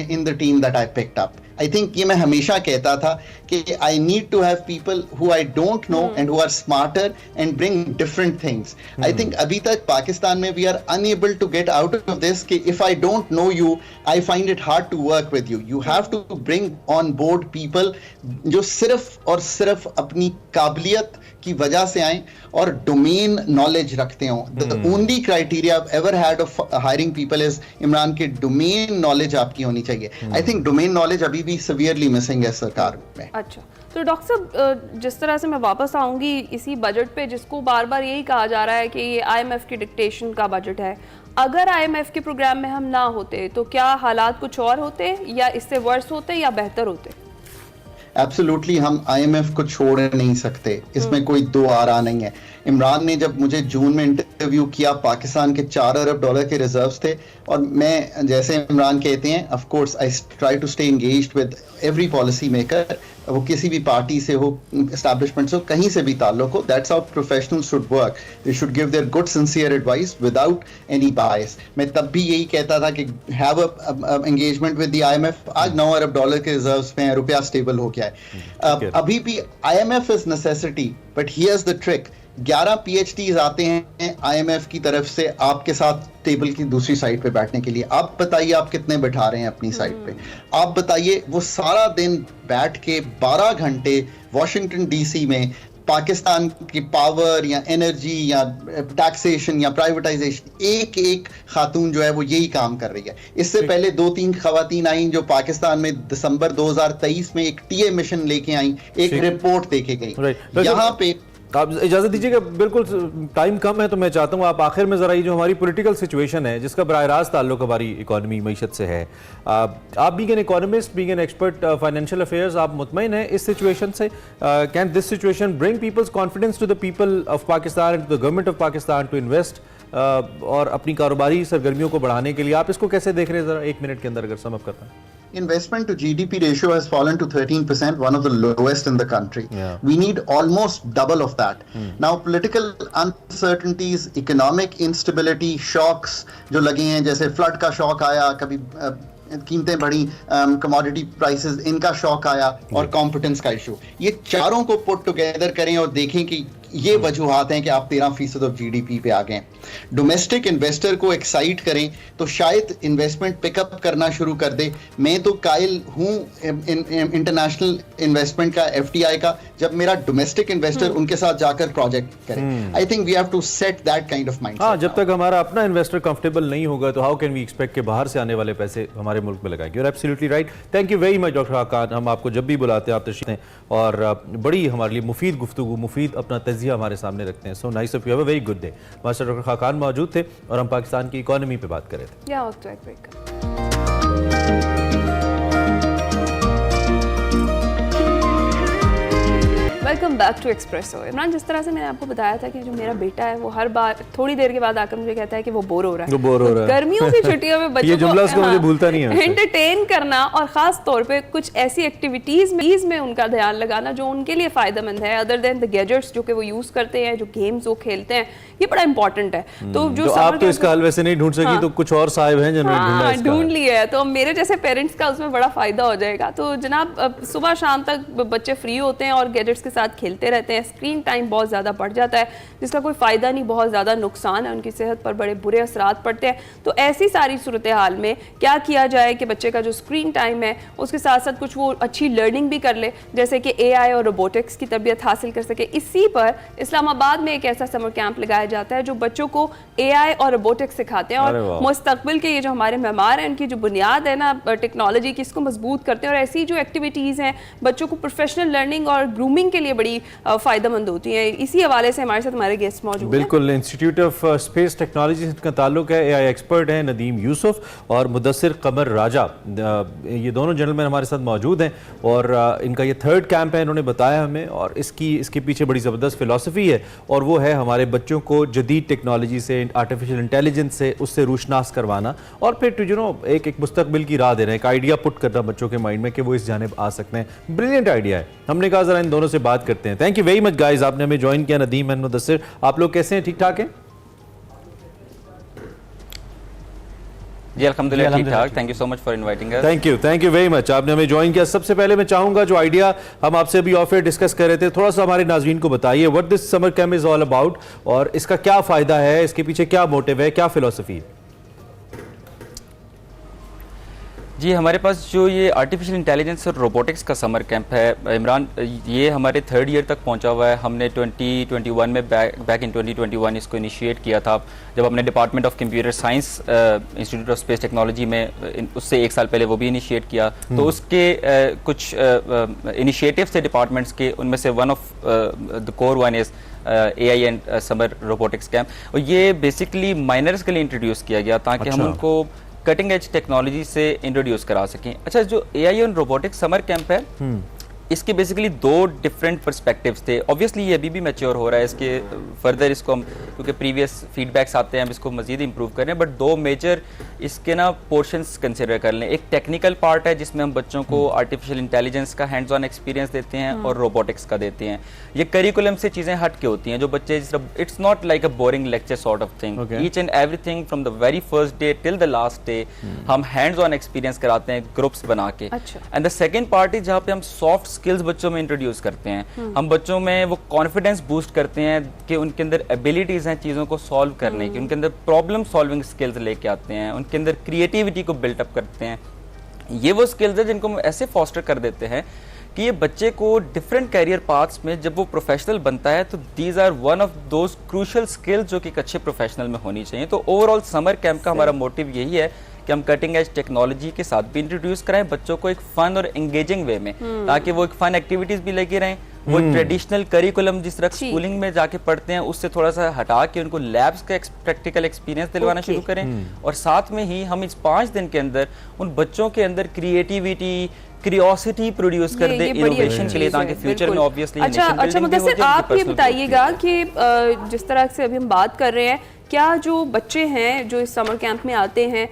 in the team that I picked up. I think ये मैं हमेशा कहता था कि I need to have people who I don't know and who are smarter and bring different things. I think अभी तक पाकिस्तान में we are unable to get out of this कि if I don't know you I find it hard to work with you. You have to bring on board people जो सिर्फ और सिर्फ अपनी काबिलियत की वजह से आए और डोमेन नॉलेज रखते हो। The only criteria I ever had of hiring people is Imran के डोमेन नॉलेज आपकी होनी चाहिए। आई थिंक डोमेन नॉलेज अभी भी सीवियरली मिसिंग है सरकार में। अच्छा, तो डॉक्टर साहब जिस तरह से मैं वापस आऊंगी इसी बजट पे जिसको बार बार यही कहा जा रहा है कि ये IMF की डिक्टेशन का बजट है, अगर IMF के प्रोग्राम में हम ना होते तो क्या हालात कुछ और होते या इससे वर्स होते या बेहतर होते? एब्सोल्युटली हम IMF को छोड़ नहीं सकते, इसमें कोई दो आरा नहीं है। इमरान ने जब मुझे जून में इंटरव्यू किया, पाकिस्तान के $4 अरब के रिजर्व्स थे, और मैं, जैसे इमरान कहते हैं, of course I try to stay engaged with every policy maker, वो किसी भी पार्टी से हो, एस्टैब्लिशमेंट से हो, कहीं से भी ताल्लुक हो, that's how professionals should work. They should give their good sincere advice without any बायस। मैं तब भी यही कहता था कि have a engagement with the IMF। आज $9 अरब के रिजर्व्स में, रुपया स्टेबल हो गया है। अभी भी IMF is necessity, but here's the trick, 11 PhDs आते हैं IMF की तरफ से आपके साथ टेबल की दूसरी साइड पे बैठने के लिए। आप बताइए आप कितने बैठा रहे हैं अपनी साइड पे? आप बताइए वो सारा दिन बैठ के 12 घंटे वॉशिंगटन DC में पाकिस्तान की पावर या एनर्जी या टैक्सेशन या प्राइवेटाइजेशन, एक एक खातून जो है वो यही काम कर रही है। इससे पहले 2-3 खवातीन आई जो पाकिस्तान में दिसंबर 2023 में एक TA मिशन लेके आई, एक रिपोर्ट देके गई। यहाँ पे आप इजाज़त दीजिएगा, बिल्कुल टाइम कम है, तो मैं चाहता हूँ आप आखिर में ज़रा ये जो हमारी पॉलिटिकल सिचुएशन है, जिसका बराह रास्त ताल्लुक हमारी इकॉनमी मैशत से है, आप being an economist, being an expert financial affairs, आप मुतमईन हैं इस सिचुएशन से? Can this situation bring people's confidence to the people of Pakistan and to the government of Pakistan to invest और अपनी कारोबारी सरगर्मियों को बढ़ाने के लिए? आप इसको कैसे देख रहे हैं, ज़रा 1 मिनट के अंदर अगर समअप करता है। Investment to GDP ratio has fallen to 13%, one of the lowest in the country. Yeah. We need almost double of that. Now, political uncertainties, economic instability, shocks जो लगे हैं, जैसे फ्लड का शॉक आया, कभी कीमतें बढ़ी, कमोडिटी प्राइसेस, इनका शॉक आया, और कॉम्पिटेंस का इशू, ये चारों को पुट टुगेदर करें और देखें कि ये वजूहात हैं कि आप 13% ऑफ GDP पे आ गए। डोमेस्टिक इन्वेस्टर को एक्साइट करें तो शायद इन्वेस्टमेंट पिकअप करना शुरू कर दे। मैं तो कायल हूँ इंटरनेशनल इन्वेस्टमेंट का, FDI का, जब मेरा डोमेस्टिक इन्वेस्टर उनके साथ जाकर प्रोजेक्ट करे। I think we have to set that kind of mindset. हाँ, जब तक हमारा अपना इन्वेस्टर कंफर्टेबल नहीं होगा तो हाउ कैन वी एक्सपेक्ट कि बाहर से आने वाले पैसे हमारे मुल्क में लगाएंगे। और absolutely right. Thank you very much doctor Khaqan. हम आपको जब भी बुलाते हैं आप तशरीफ हैं और बड़ी हमारे लिए मुफीद गुफ्तगू, मुफीद अपना तजिया हमारे सामने रखते हैं। So nice of you, have a very good day. Master doctor Khaqan मौजूद थे और हम पाकिस्तान की इकोनॉमी पे बात कर रहे थे। Welcome back to Expresso. Imran, जिस तरह से मैंने आपको बताया था कि जो मेरा बेटा है वो हर बार थोड़ी देर के बाद आकर मुझे कहता है कि वो बोर हो रहा है। तो गर्मियों की छुट्टियों में बच्चों ये जुमला उसको मुझे भूलता नहीं है। एंटरटेन करना और खास तौर पे कुछ ऐसी एक्टिविटीज में उनका ध्यान लगाना जो उनके लिए फायदेमंद है, अदर देन द गैजेट्स जो कि वो यूज करते हैं, जो गेम्स वो खेलते हैं, ये बड़ा इंपॉर्टेंट है। तो जो आप तो इसका हल वैसे नहीं ढूंढ सकी, तो कुछ और साहिब हैं जिन्होंने ढूंढ लिया है, तो मेरे जैसे पेरेंट्स का उसमें बड़ा फायदा हो जाएगा। तो जनाब, सुबह शाम तक बच्चे फ्री होते हैं और गैजेट्स के साथ खेलते रहते हैं, स्क्रीन टाइम बहुत ज़्यादा बढ़ जाता है, जिसका कोई फ़ायदा नहीं, बहुत ज़्यादा नुकसान है, उनकी सेहत पर बड़े बुरे असरात पड़ते हैं। तो ऐसी सारी सूरत हाल में क्या किया जाए कि बच्चे का जो स्क्रीन टाइम है उसके साथ साथ कुछ वो अच्छी लर्निंग भी कर ले, जैसे कि AI और रोबोटिक्स की तरबियत हासिल कर सके। इसी पर इस्लामाबाद में एक ऐसा समर कैंप लगाया जाता है जो बच्चों को AI और रोबोटिक्स सिखाते हैं और मुस्तकबिल के ये जो हमारे मेहमान हैं उनकी जो बुनियाद है ना टेक्नोलॉजी की, इसको मजबूत करते हैं। और ऐसी जो एक्टिविटीज़ हैं बच्चों को प्रोफेशनल लर्निंग और ग्रूमिंग के लिए बड़ी फ़ायदेमंद होती है। इसी हवाले से हमारे साथ हमारे गेस्ट मौजूद हैं। बिल्कुल, इंस्टीट्यूट ऑफ स्पेस टेक्नोलॉजी का ताल्लुक है। AI एक्सपर्ट हैं नदीम यूसुफ और मुदस्सिर कमर राजा, ये दोनों जेंटलमैन हमारे साथ मौजूद हैं और इनका ये 3rd कैंप है, इन्होंने बताया हमें, और इसके पीछे बड़ी ज़बरदस्त फिलॉसफी है, और वो है हमारे बच्चों को जदीद टेक्नोलॉजी से, आर्टिफिशियल इंटेलिजेंस से, उससे रूशनास करवाना और फिर एक मुस्तकबिल की राह देना, एक आइडिया पुट करना बच्चों के माइंड में कि वो इस जानिब आ सकते हैं। ब्रिलियंट आइडिया है। हमने कहा ज़रा इन दोनों से बात करते हैं। Thank you very much guys, आपने हमें ज्वाइन किया। नदीम एंड मुदस्सिर, आप लोग कैसे हैं? ठीक ठाक हैं? जी अल्हम्दुलिल्लाह ठीक ठाक। Thank you so much for inviting us. Thank you very much, आपने हमें ज्वाइन किया। सबसे पहले मैं चाहूंगा जो आइडिया हम आपसे अभी ऑफ एयर डिस्कस कर रहे थे, थोड़ा सा हमारे नाज़रीन को बताइए what this summer camp is all about और इसका क्या फायदा है, इसके पीछे क्या मोटिव है, क्या फिलॉसफी है? जी, हमारे पास जो ये आर्टिफिशियल इंटेलिजेंस और रोबोटिक्स का समर कैंप है इमरान, ये हमारे 3rd ईयर तक पहुंचा हुआ है। हमने 2021 में बैक इन 2021 इसको इनिशिएट किया था, जब हमने department of computer science institute of space technology में उससे 1 साल पहले वो भी इनिशिएट किया। तो उसके कुछ इनिशिएटिव्स थे डिपार्टमेंट्स के, उनमें से one of the core one is AI and summer robotics camp, और ये बेसिकली माइनर्स के लिए इंट्रोड्यूस किया गया ताकि हम उनको कटिंग एज टेक्नोलॉजी से इंट्रोड्यूस करा सकें। अच्छा, जो AI और रोबोटिक्स समर कैंप है इसके बेसिकली दो डिफरेंट पर्सपेक्टिव्स थे। ऑब्वियसली ये अभी भी मैच्योर हो रहा है, इसके फर्दर इसको हम क्योंकि प्रीवियस फीडबैक्स आते हैं हम इसको मजीद इंप्रूव करें, बट दो मेजर इसके ना पोर्शंस कंसिडर कर लें। एक टेक्निकल पार्ट है जिसमें हम बच्चों को आर्टिफिशियल इंटेलिजेंस का हैंड्स ऑन एक्सपीरियंस देते हैं और रोबोटिक्स का देते हैं। ये करिकुलम से चीज़ें हट के होती हैं जो बच्चे, it's not like a boring lecture sort of thing, each and everything from the very first day till the last day हम हैंड्स ऑन एक्सपीरियंस कराते हैं ग्रुप्स बना के। And the second part is जहाँ पे हम सॉफ्ट स्किल्स बच्चों में इंट्रोड्यूस करते हैं। हम बच्चों में वो कॉन्फिडेंस बूस्ट करते हैं कि उनके अंदर एबिलिटीज हैं चीज़ों को सॉल्व करने की, उनके अंदर प्रॉब्लम सॉल्विंग स्किल्स लेके आते हैं, उनके अंदर क्रिएटिविटी को बिल्टअप करते हैं। ये वो स्किल्स है जिनको हम ऐसे फॉस्टर कर देते हैं कि ये बच्चे को डिफरेंट कैरियर पाथ्स में जब वो प्रोफेशनल बनता है तो these are one of those crucial skills जो कि एक अच्छे प्रोफेशनल में होनी चाहिए। तो ओवरऑल समर कैंप का हमारा मोटिव यही है कि हम कटिंग एज टेक्नोलॉजी के साथ भी इंट्रोड्यूस कराएं बच्चों को एक फन और एंगेजिंग वे में, ताकि वो एक फन एक्टिविटीज भी लगे रहें। वो ट्रेडिशनल करिकुलम जिस तरह स्कूलिंग में जाके पढ़ते हैं उससे थोड़ा सा हटा के उनको लैब्स का प्रैक्टिकल एक्सपीरियंस दिलवाना शुरू करें, और साथ में ही हम इस 5 दिन के अंदर उन बच्चों के अंदर क्रिएटिविटी, क्रियोसिटी प्रोड्यूस कर दे इनोवेशन के लिए, ताकि फ्यूचर में ऑब्वियसली अच्छा मुदस्सिर आप ये बताइएगा कि जिस तरह से अभी हम बात कर रहे हैं, क्या जो बच्चे हैं जो इस समर कैंप में आते हैं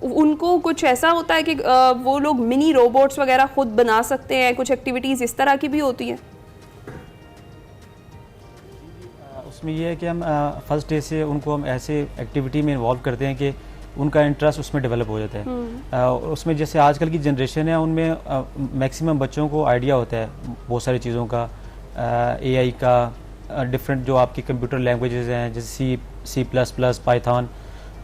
उनको कुछ ऐसा होता है कि वो लोग मिनी रोबोट्स वगैरह खुद बना सकते हैं, कुछ एक्टिविटीज इस तरह की भी होती हैं? उसमें ये है कि हम फर्स्ट डे से उनको हम ऐसे एक्टिविटी में इन्वॉल्व करते हैं कि उनका इंटरेस्ट उसमें डेवलप हो जाता है। उसमें जैसे आजकल की जनरेशन है उनमें मैक्सिमम बच्चों को आइडिया होता है बहुत सारी चीज़ों का, एआई का, डिफरेंट जो आपकी कंप्यूटर लैंग्वेजेस हैं जैसे C++, पाइथन।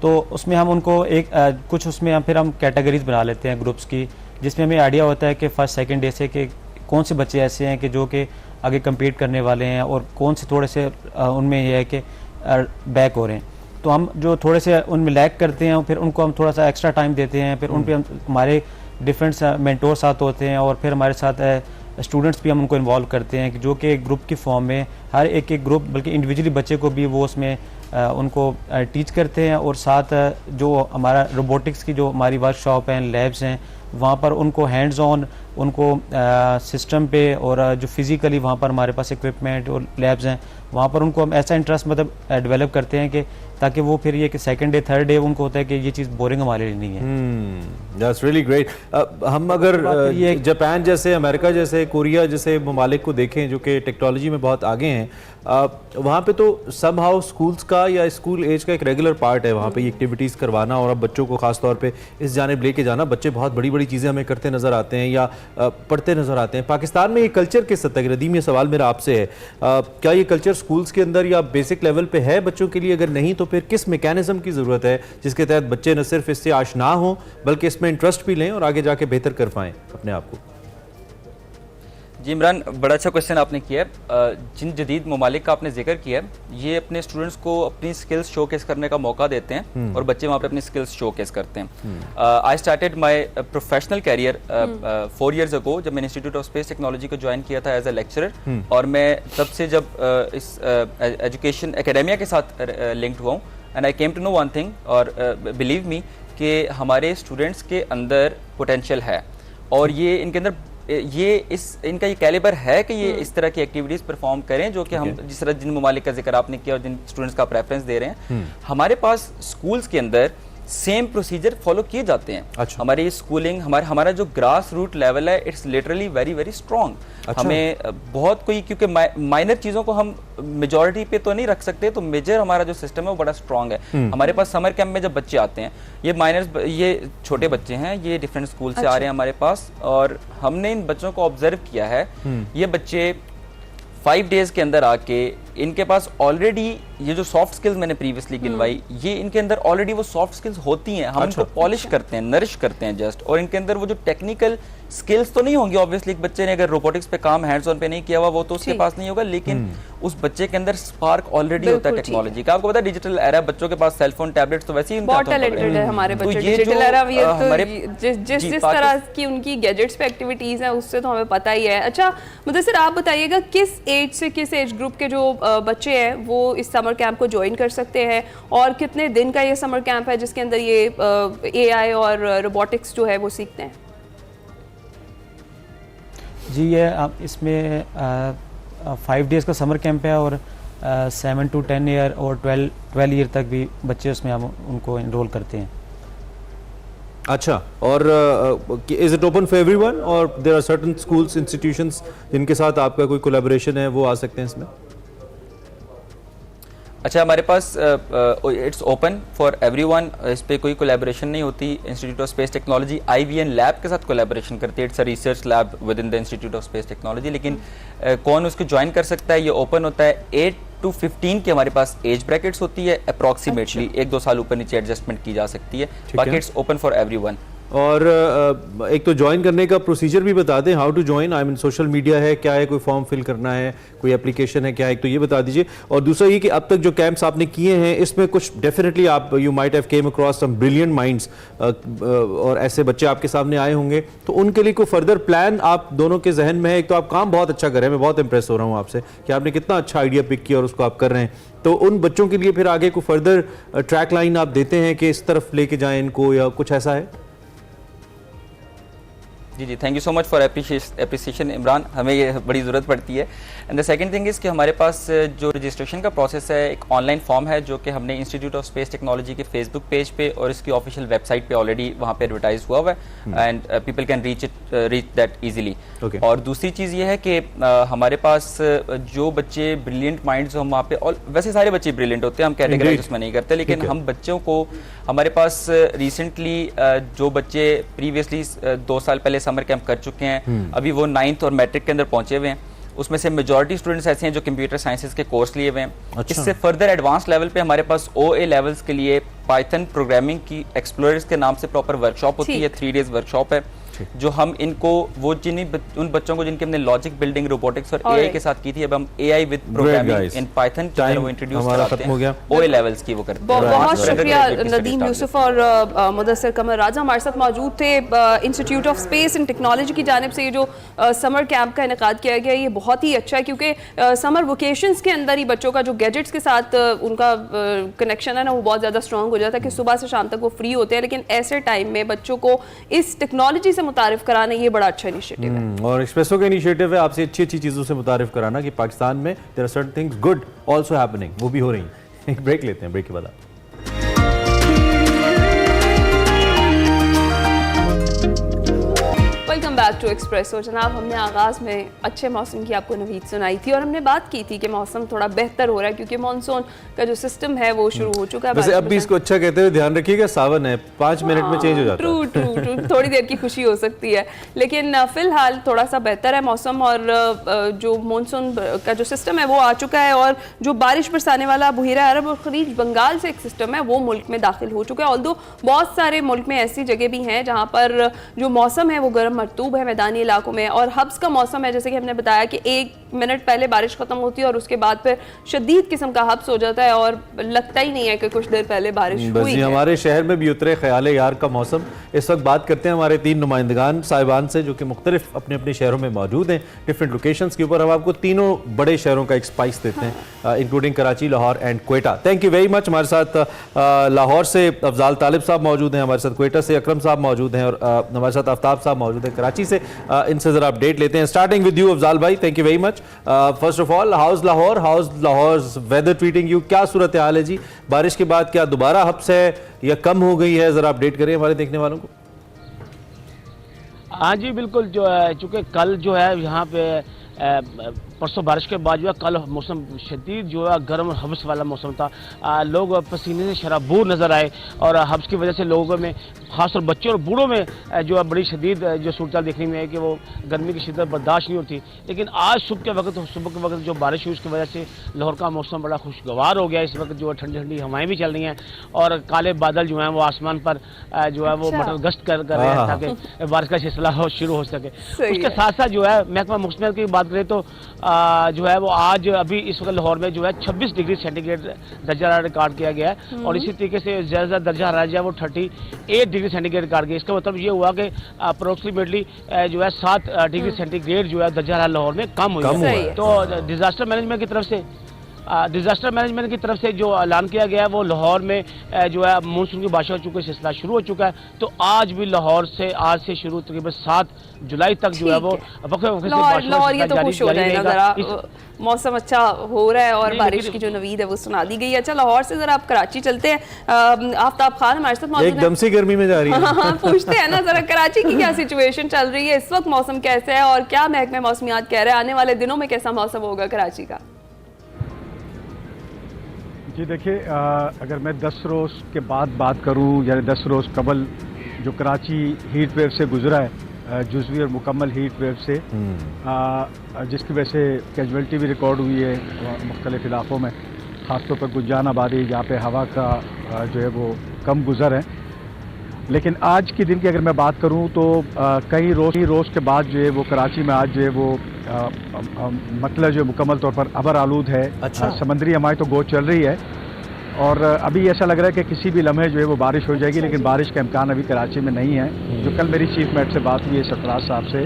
तो उसमें हम उनको एक कुछ उसमें हम कैटेगरीज बना लेते हैं ग्रुप्स की, जिसमें हमें आइडिया होता है कि फर्स्ट सेकंड डे से कि कौन से बच्चे ऐसे हैं कि जो कि आगे compete करने वाले हैं और कौन से थोड़े से उनमें ये है कि बैक हो रहे हैं। तो हम जो थोड़े से उनमें लैग करते हैं फिर उनको हम थोड़ा सा एक्स्ट्रा टाइम देते हैं, फिर उन पर हमारे डिफरेंट मेंटोर साथ होते हैं और फिर हमारे साथ स्टूडेंट्स भी हम उनको इन्वॉल्व करते हैं कि जो कि ग्रुप की फॉर्म में हर एक ग्रुप बल्कि इंडिविजुअली बच्चे को भी वो उसमें उनको टीच करते हैं, और साथ जो हमारा रोबोटिक्स की जो हमारी वर्कशॉप हैं, लैब्स हैं, वहाँ पर उनको हैंड्स ऑन उनको सिस्टम पे और जो फिज़िकली वहाँ पर हमारे पास इक्विपमेंट और लैब्स हैं वहाँ पर उनको हम ऐसा इंटरेस्ट मतलब डेवलप करते हैं कि ताकि वो फिर ये कि सेकंड डे थर्ड डे उनको होता है कि ये चीज़ बोरिंग हमारे लिए नहीं है। That's really great. हम अगर जापान जैसे, अमेरिका जैसे, कोरिया जैसे ममालिक को देखें जो कि टेक्नोलॉजी में बहुत आगे हैं, वहाँ पे तो सब हाउ स्कूल्स का या स्कूल एज का एक रेगुलर पार्ट है वहाँ पे ये एक्टिविटीज़ करवाना, और अब बच्चों को खास तौर पे इस जानिब लेके जाना। बच्चे बहुत बड़ी बड़ी चीज़ें हमें करते नज़र आते हैं या पढ़ते नज़र आते हैं। पाकिस्तान में ये कल्चर किस हद तक, रदीम ये सवाल मेरा आपसे है, क्या ये कल्चर स्कूल्स के अंदर या बेसिक लेवल पे है बच्चों के लिए? अगर नहीं तो फिर किस मैकेनिज्म की ज़रूरत है जिसके तहत बच्चे न सिर्फ इससे आशना हों बल्कि इसमें इंटरेस्ट भी लें और आगे जाके बेहतर कर पाएँ अपने आप को? जी इमरान, बड़ा अच्छा क्वेश्चन आपने किया है। जिन जदीद ममालिक का आपने जिक्र किया है, ये अपने स्टूडेंट्स को अपनी स्किल्स शोकेस करने का मौका देते हैं और बच्चे वहाँ पे अपनी स्किल्स शोकेस करते हैं। I started my professional career 4 years ago जब मैंने इंस्टीट्यूट ऑफ स्पेस टेक्नोलॉजी को ज्वाइन किया था एज ए लेक्चरर, और मैं तब से जब इस एजुकेशन एकेडेमिया के साथ लिंक्ड हुआ हूँ, and I came to know one thing, और बिलीव मी कि हमारे स्टूडेंट्स के अंदर पोटेंशियल है, और ये इनके अंदर इनका ये कैलिबर है कि ये इस तरह की एक्टिविटीज परफॉर्म करें जो कि हम जिस तरह जिन ममालिक का जिक्र आपने किया और जिन स्टूडेंट्स का प्रेफरेंस दे रहे हैं, हमारे पास स्कूल्स के अंदर सेम प्रोसीजर फॉलो किए जाते हैं। अच्छा। हमारी स्कूलिंग, हमारा जो ग्रास रूट लेवल है, it's literally very very strong. अच्छा। हमें बहुत कोई, क्योंकि माइनर चीज़ों को हम मेजॉरिटी पे तो नहीं रख सकते, तो मेजर हमारा जो सिस्टम है वो बड़ा स्ट्रॉन्ग है। हमारे पास समर कैंप में जब बच्चे आते हैं, ये छोटे बच्चे हैं, ये डिफरेंट स्कूल से आ रहे हैं हमारे पास, और हमने इन बच्चों को ऑब्जर्व किया है। ये बच्चे 5 days के अंदर आके इनके पास ऑलरेडी ये जो सॉफ्ट स्किल्स मैंने प्रीवियसली गिनवाई, ये इनके अंदर ऑलरेडी वो सॉफ्ट स्किल्स होती हैं। हम इनको पॉलिश करते हैं, नरिश करते हैं जस्ट, और इनके अंदर वो जो टेक्निकल स्किल्स तो नहीं होंगी ऑब्वियसली। एक बच्चे ने अगर रोबोटिक्स पे काम हैंड्स ऑन पे नहीं किया हुआ वो तो उसके पास नहीं होगा, लेकिन उस बच्चे के अंदर स्पार्क ऑलरेडी होता है टेक्नोलॉजी का। आपको पता है डिजिटल एरा, बच्चों के पास सेलफोन टैबलेट्स तो वैसे ही बहुत टैलेंटेड है हमारे बच्चे डिजिटल एरा में, तो जिस तरह की उनकी गैजेट्स पे एक्टिविटीज हैं उससे तो हमें पता ही है। अच्छा मुदस्सिर, आप बताइएगा किस एज से किस एज ग्रुप के जो बच्चे हैं वो इस समर कैंप को ज्वाइन कर सकते हैं, और कितने दिन का ये समर कैंप है जिसके अंदर ये एआई और रोबोटिक्स जो है वो सीखते हैं? जी ये इसमें 5 डेज़ का समर कैंप है और 7 to 10 ईयर और 12 ईयर तक भी बच्चे उसमें हम उनको इनरोल करते हैं। अच्छा, और is it open for everyone और there are certain schools institutions जिनके साथ आपका कोई कोलैबोरेशन है, वो आ सकते हैं इसमें? अच्छा, हमारे पास इट्स ओपन फॉर एवरीवन, इस पे कोई कोलैबोरेशन नहीं होती। Institute of space technology IVN lab के साथ कोलैबोरेशन करती है, it's a research lab with in the institute of space technology. लेकिन कौन उसको ज्वाइन कर सकता है, ये ओपन होता है। 8 to 15 की हमारे पास एज ब्रैकेट्स होती है अप्रॉक्सीमेटली। 1-2 साल ऊपर नीचे एडजस्टमेंट की जा सकती है, बाकी इट्स ओपन फॉर एवरीवन। और एक तो ज्वाइन करने का प्रोसीजर भी बता दें, how to join. I mean social media है, क्या है, कोई फॉर्म फिल करना है, कोई एप्लीकेशन है, क्या है, एक तो ये बता दीजिए। और दूसरा ये कि अब तक जो कैंप्स आपने किए हैं इसमें कुछ डेफिनेटली आप you might have came across some brilliant minds, और ऐसे बच्चे आपके सामने आए होंगे, तो उनके लिए कोई फर्दर प्लान आप दोनों के जहन में है? एक तो आप काम बहुत अच्छा कर रहे हैं, मैं बहुत इंप्रेस हो रहा हूँ आपसे कि आपने कितना अच्छा आइडिया पिक किया और उसको आप कर रहे हैं। तो उन बच्चों के लिए फिर आगे कोई फर्दर ट्रैक लाइन आप देते हैं कि इस तरफ लेके जाएं इनको, या कुछ ऐसा है? जी, thank you so much for appreciation Imran, हमें ये बड़ी ज़रूरत पड़ती है। And the second thing is कि हमारे पास जो रजिस्ट्रेशन का प्रोसेस है, एक ऑनलाइन फॉर्म है जो कि हमने इंस्टीट्यूट ऑफ स्पेस टेक्नोलॉजी के फेसबुक पेज पे और इसकी ऑफिशियल वेबसाइट पे ऑलरेडी वहाँ पे एडवर्टाइज हुआ है, and people can reach that easily. और दूसरी चीज़ ये है कि हमारे पास जो बच्चे ब्रिलियंट माइंड्स हम वहाँ पे, और वैसे सारे बच्चे ब्रिलियंट होते हैं, हम कैटेगराइज उसमें नहीं करते, लेकिन हम बच्चों को, हमारे पास रिसेंटली जो बच्चे प्रीवियसली 2 साल पहले समर कैंप कर चुके हैं, अभी वो 9th और मैट्रिक के अंदर पहुंचे हुए हैं, उसमें से मेजॉरिटी स्टूडेंट्स ऐसे हैं जो कंप्यूटर साइंसेज के कोर्स लिए हुए हैं। अच्छा। इससे फर्दर एडवांस लेवल पे हमारे पास OA लेवल्स के लिए पाइथन प्रोग्रामिंग की एक्सप्लोरर्स के नाम से प्रॉपर वर्कशॉप होती है, 3 डेज वर्कशॉप है, जो हम इनको वो उन बच्चों को जिनके हमने लॉजिक बिल्डिंग, रोबोटिक्स और AI के साथ की थी, अब हम AI with programming in Python वो इंट्रोड्यूस कराते हैं, OA लेवल्स की वो करते हैं। बहुत शुक्रिया नदीम यूसुफ और मुदस्सिर कमर राजा हमारे साथ मौजूद थे। Institute of space and technology की जानिब से ये जो समर कैंप का इनेकाद किया गया, ये बहुत ही अच्छा है, क्योंकि समर वेकेशंस के अंदर ही बच्चों का जो गैजेट्स के साथ उनका कनेक्शन है ना, वो बहुत ज़्यादा स्ट्रॉन्ग हो जाता है कि सुबह से शाम तक वो फ्री होते हैं। लेकिन ऐसे टाइम में बच्चों को इस टेक्नोलॉजी से मुतारिफ कराना, ये बड़ा अच्छा इनिशिएटिव है। और एक्सप्रेसो का इनिशिएटिव है आपसे अच्छी अच्छी चीज़ों से मुतारिफ कराना कि पाकिस्तान में there are certain things good also happening, वो भी हो रही हैं। एक ब्रेक लेते हैं, ब्रेक के बाद वेलकम बैक टू एक्सप्रेसो। जनाब, हमने आगाज़ में अच्छे मौसम की आपको नवीद सुनाई थी और हमने बात की थी कि मौसम थोड़ा बेहतर हो रहा है क्योंकि मानसून का जो सिस्टम है वो शुरू हो चुका है। वैसे अब भी इसको अच्छा कहते हुए ध्यान रखिएगा, सावन है, 5 मिनट में चेंज हो जाता है। ट्रू, थोड़ी देर की खुशी हो सकती है, लेकिन फिलहाल थोड़ा सा बेहतर है मौसम और जो मानसून का जो सिस्टम है वो आ चुका है और जो बारिश बरसाने वाला बहिरा अरब और खलीज बंगाल से एक सिस्टम है वो मुल्क में दाखिल हो चुका है। ऑल्दो बहुत सारे मुल्क में ऐसी जगह भी हैं जहाँ पर जो मौसम है वो गर्म मरतूब है मैदानी इलाकों में, और हब्स का मौसम है, जैसे कि हमने बताया कि 1 मिनट पहले बारिश खत्म होती है और उसके बाद फिर शदीद किस्म का हब्स हो जाता है और लगता ही नहीं है कि कुछ देर पहले बारिश हुई है। हमारे शहर में भी उतरे ख्याल यार का मौसम। इस वक्त बात करते हैं हमारे 3 नुमाइंदगान साहिबान से जो कि मुख्तलिफ अपने अपने शहरों में मौजूद हैं, डिफरेंट लोकेशंस के ऊपर। हम आपको तीनों बड़े शहरों का एक स्पाइस देते हैं, including Karachi, Lahore and Quetta. Thank you very much. हमारे साथ लाहौर से अफजाल तालिब साहब मौजूद हैं, हमारे साथ क्वेटा से अकरम साहब मौजूद हैं और हमारे साथ आफ्ताब साहब मौजूद हैं कराची से। इनसे जरा अपडेट लेते हैं, स्टार्टिंग विद यू अफजाल भाई। Thank you very much. First of all, how's Lahore weather treating you? क्या सूरत हाल है जी? बारिश के बाद क्या दोबारा हब्स है या कम हो गई है? जरा अपडेट करें हमारे देखने वालों को। हाँ जी बिल्कुल, जो है चूँकि कल जो है यहाँ पे परसों बारिश के बाद जो है कल मौसम शदीद जो है गर्म और हब्स वाला मौसम था। लोग पसीने से शराबूर नज़र आए और हब्स की वजह से लोगों में, खासतौर बच्चों और बूढ़ों में जो है बड़ी शदीद जो सूरत देखने में है कि वो गर्मी की शिद्दत बर्दाश्त नहीं होती। लेकिन आज सुबह के वक्त जो बारिश हुई उसकी वजह से लाहौर का मौसम बड़ा खुशगवार हो गया। इस वक्त जो है ठंडी ठंडी हवाएं भी चल रही हैं और काले बादल जो हैं वो आसमान पर जो है वो मटर गश्त कर रहे हैं ताकि बारिश का सिलसिला शुरू हो सके। उसके साथ साथ जो है महकमा मौसमियात की बात करें तो जो है वो आज अभी इस वक्त लाहौर में जो है 26 डिग्री सेंटीग्रेड दर्जा रिकॉर्ड किया गया है और इसी तरीके से ज़्यादा दर्जा हरारत जो है वो 38 डिग्री सेंटीग्रेड रिकॉर्ड किया। इसका मतलब ये हुआ कि अप्रोक्सीमेटली जो है 7 डिग्री सेंटीग्रेड जो है दर्जा हरारत लाहौर में कम हुई है। तो डिजास्टर मैनेजमेंट की तरफ से डिजास्टर मैनेजमेंट की तरफ से जो ऐलान किया गया है वो लाहौर में जो है मानसून की बारिश का चूंकि सिलसिला शुरू हो चुका है, तो आज भी लाहौर से आज से शुरू तकरीबन 7 जुलाई तक जो है वो वक्फे वक्फे से बारिश का लाहौर ये तो सिलसिला खुश हो जारी जाए ना रहेगा। जरा, मौसम अच्छा हो रहा है और नहीं, बारिश लेकिन- की जो नवीद है वो सुना दी गई है। अच्छा, लाहौर से जरा आप कराची चलते हैं। आफ्ताब खान हमारे साथ मौजूद एकदम से गर्मी में जा रही है। हाँ, पूछते हैं ना जरा कराची की क्या सिचुएशन चल रही है इस वक्त, मौसम कैसे है और क्या महकमे मौसमियात कह रहे हैं आने वाले दिनों में कैसा मौसम होगा कराची का? जी देखिए, अगर मैं 10 रोज़ के बाद बात करूं, यानी 10 रोज़ कबल जो कराची हीट वेव से गुजरा है, जुज़वी और मुकम्मल हीट वेव से, जिसकी वजह से कैजुअल्टी भी रिकॉर्ड हुई है मुख्तलिफ इलाक़ों में, ख़ासतौर पर गुज्जान आबादी जहाँ पे हवा का जो है वो कम गुज़र है। लेकिन आज के दिन की अगर मैं बात करूं तो कई रोज़ के बाद जो है वो कराची में आज जो है वो मतलब जो मुकम्मल तौर पर अबर आलूद है। अच्छा। समंदरी हमारी तो गोद चल रही है और अभी ऐसा लग रहा है कि किसी भी लम्हे जो है वो बारिश हो जाएगी, लेकिन बारिश का इम्कान अभी कराची में नहीं है। जो कल मेरी चीफ मेट से बात हुई है सरफराज साहब से,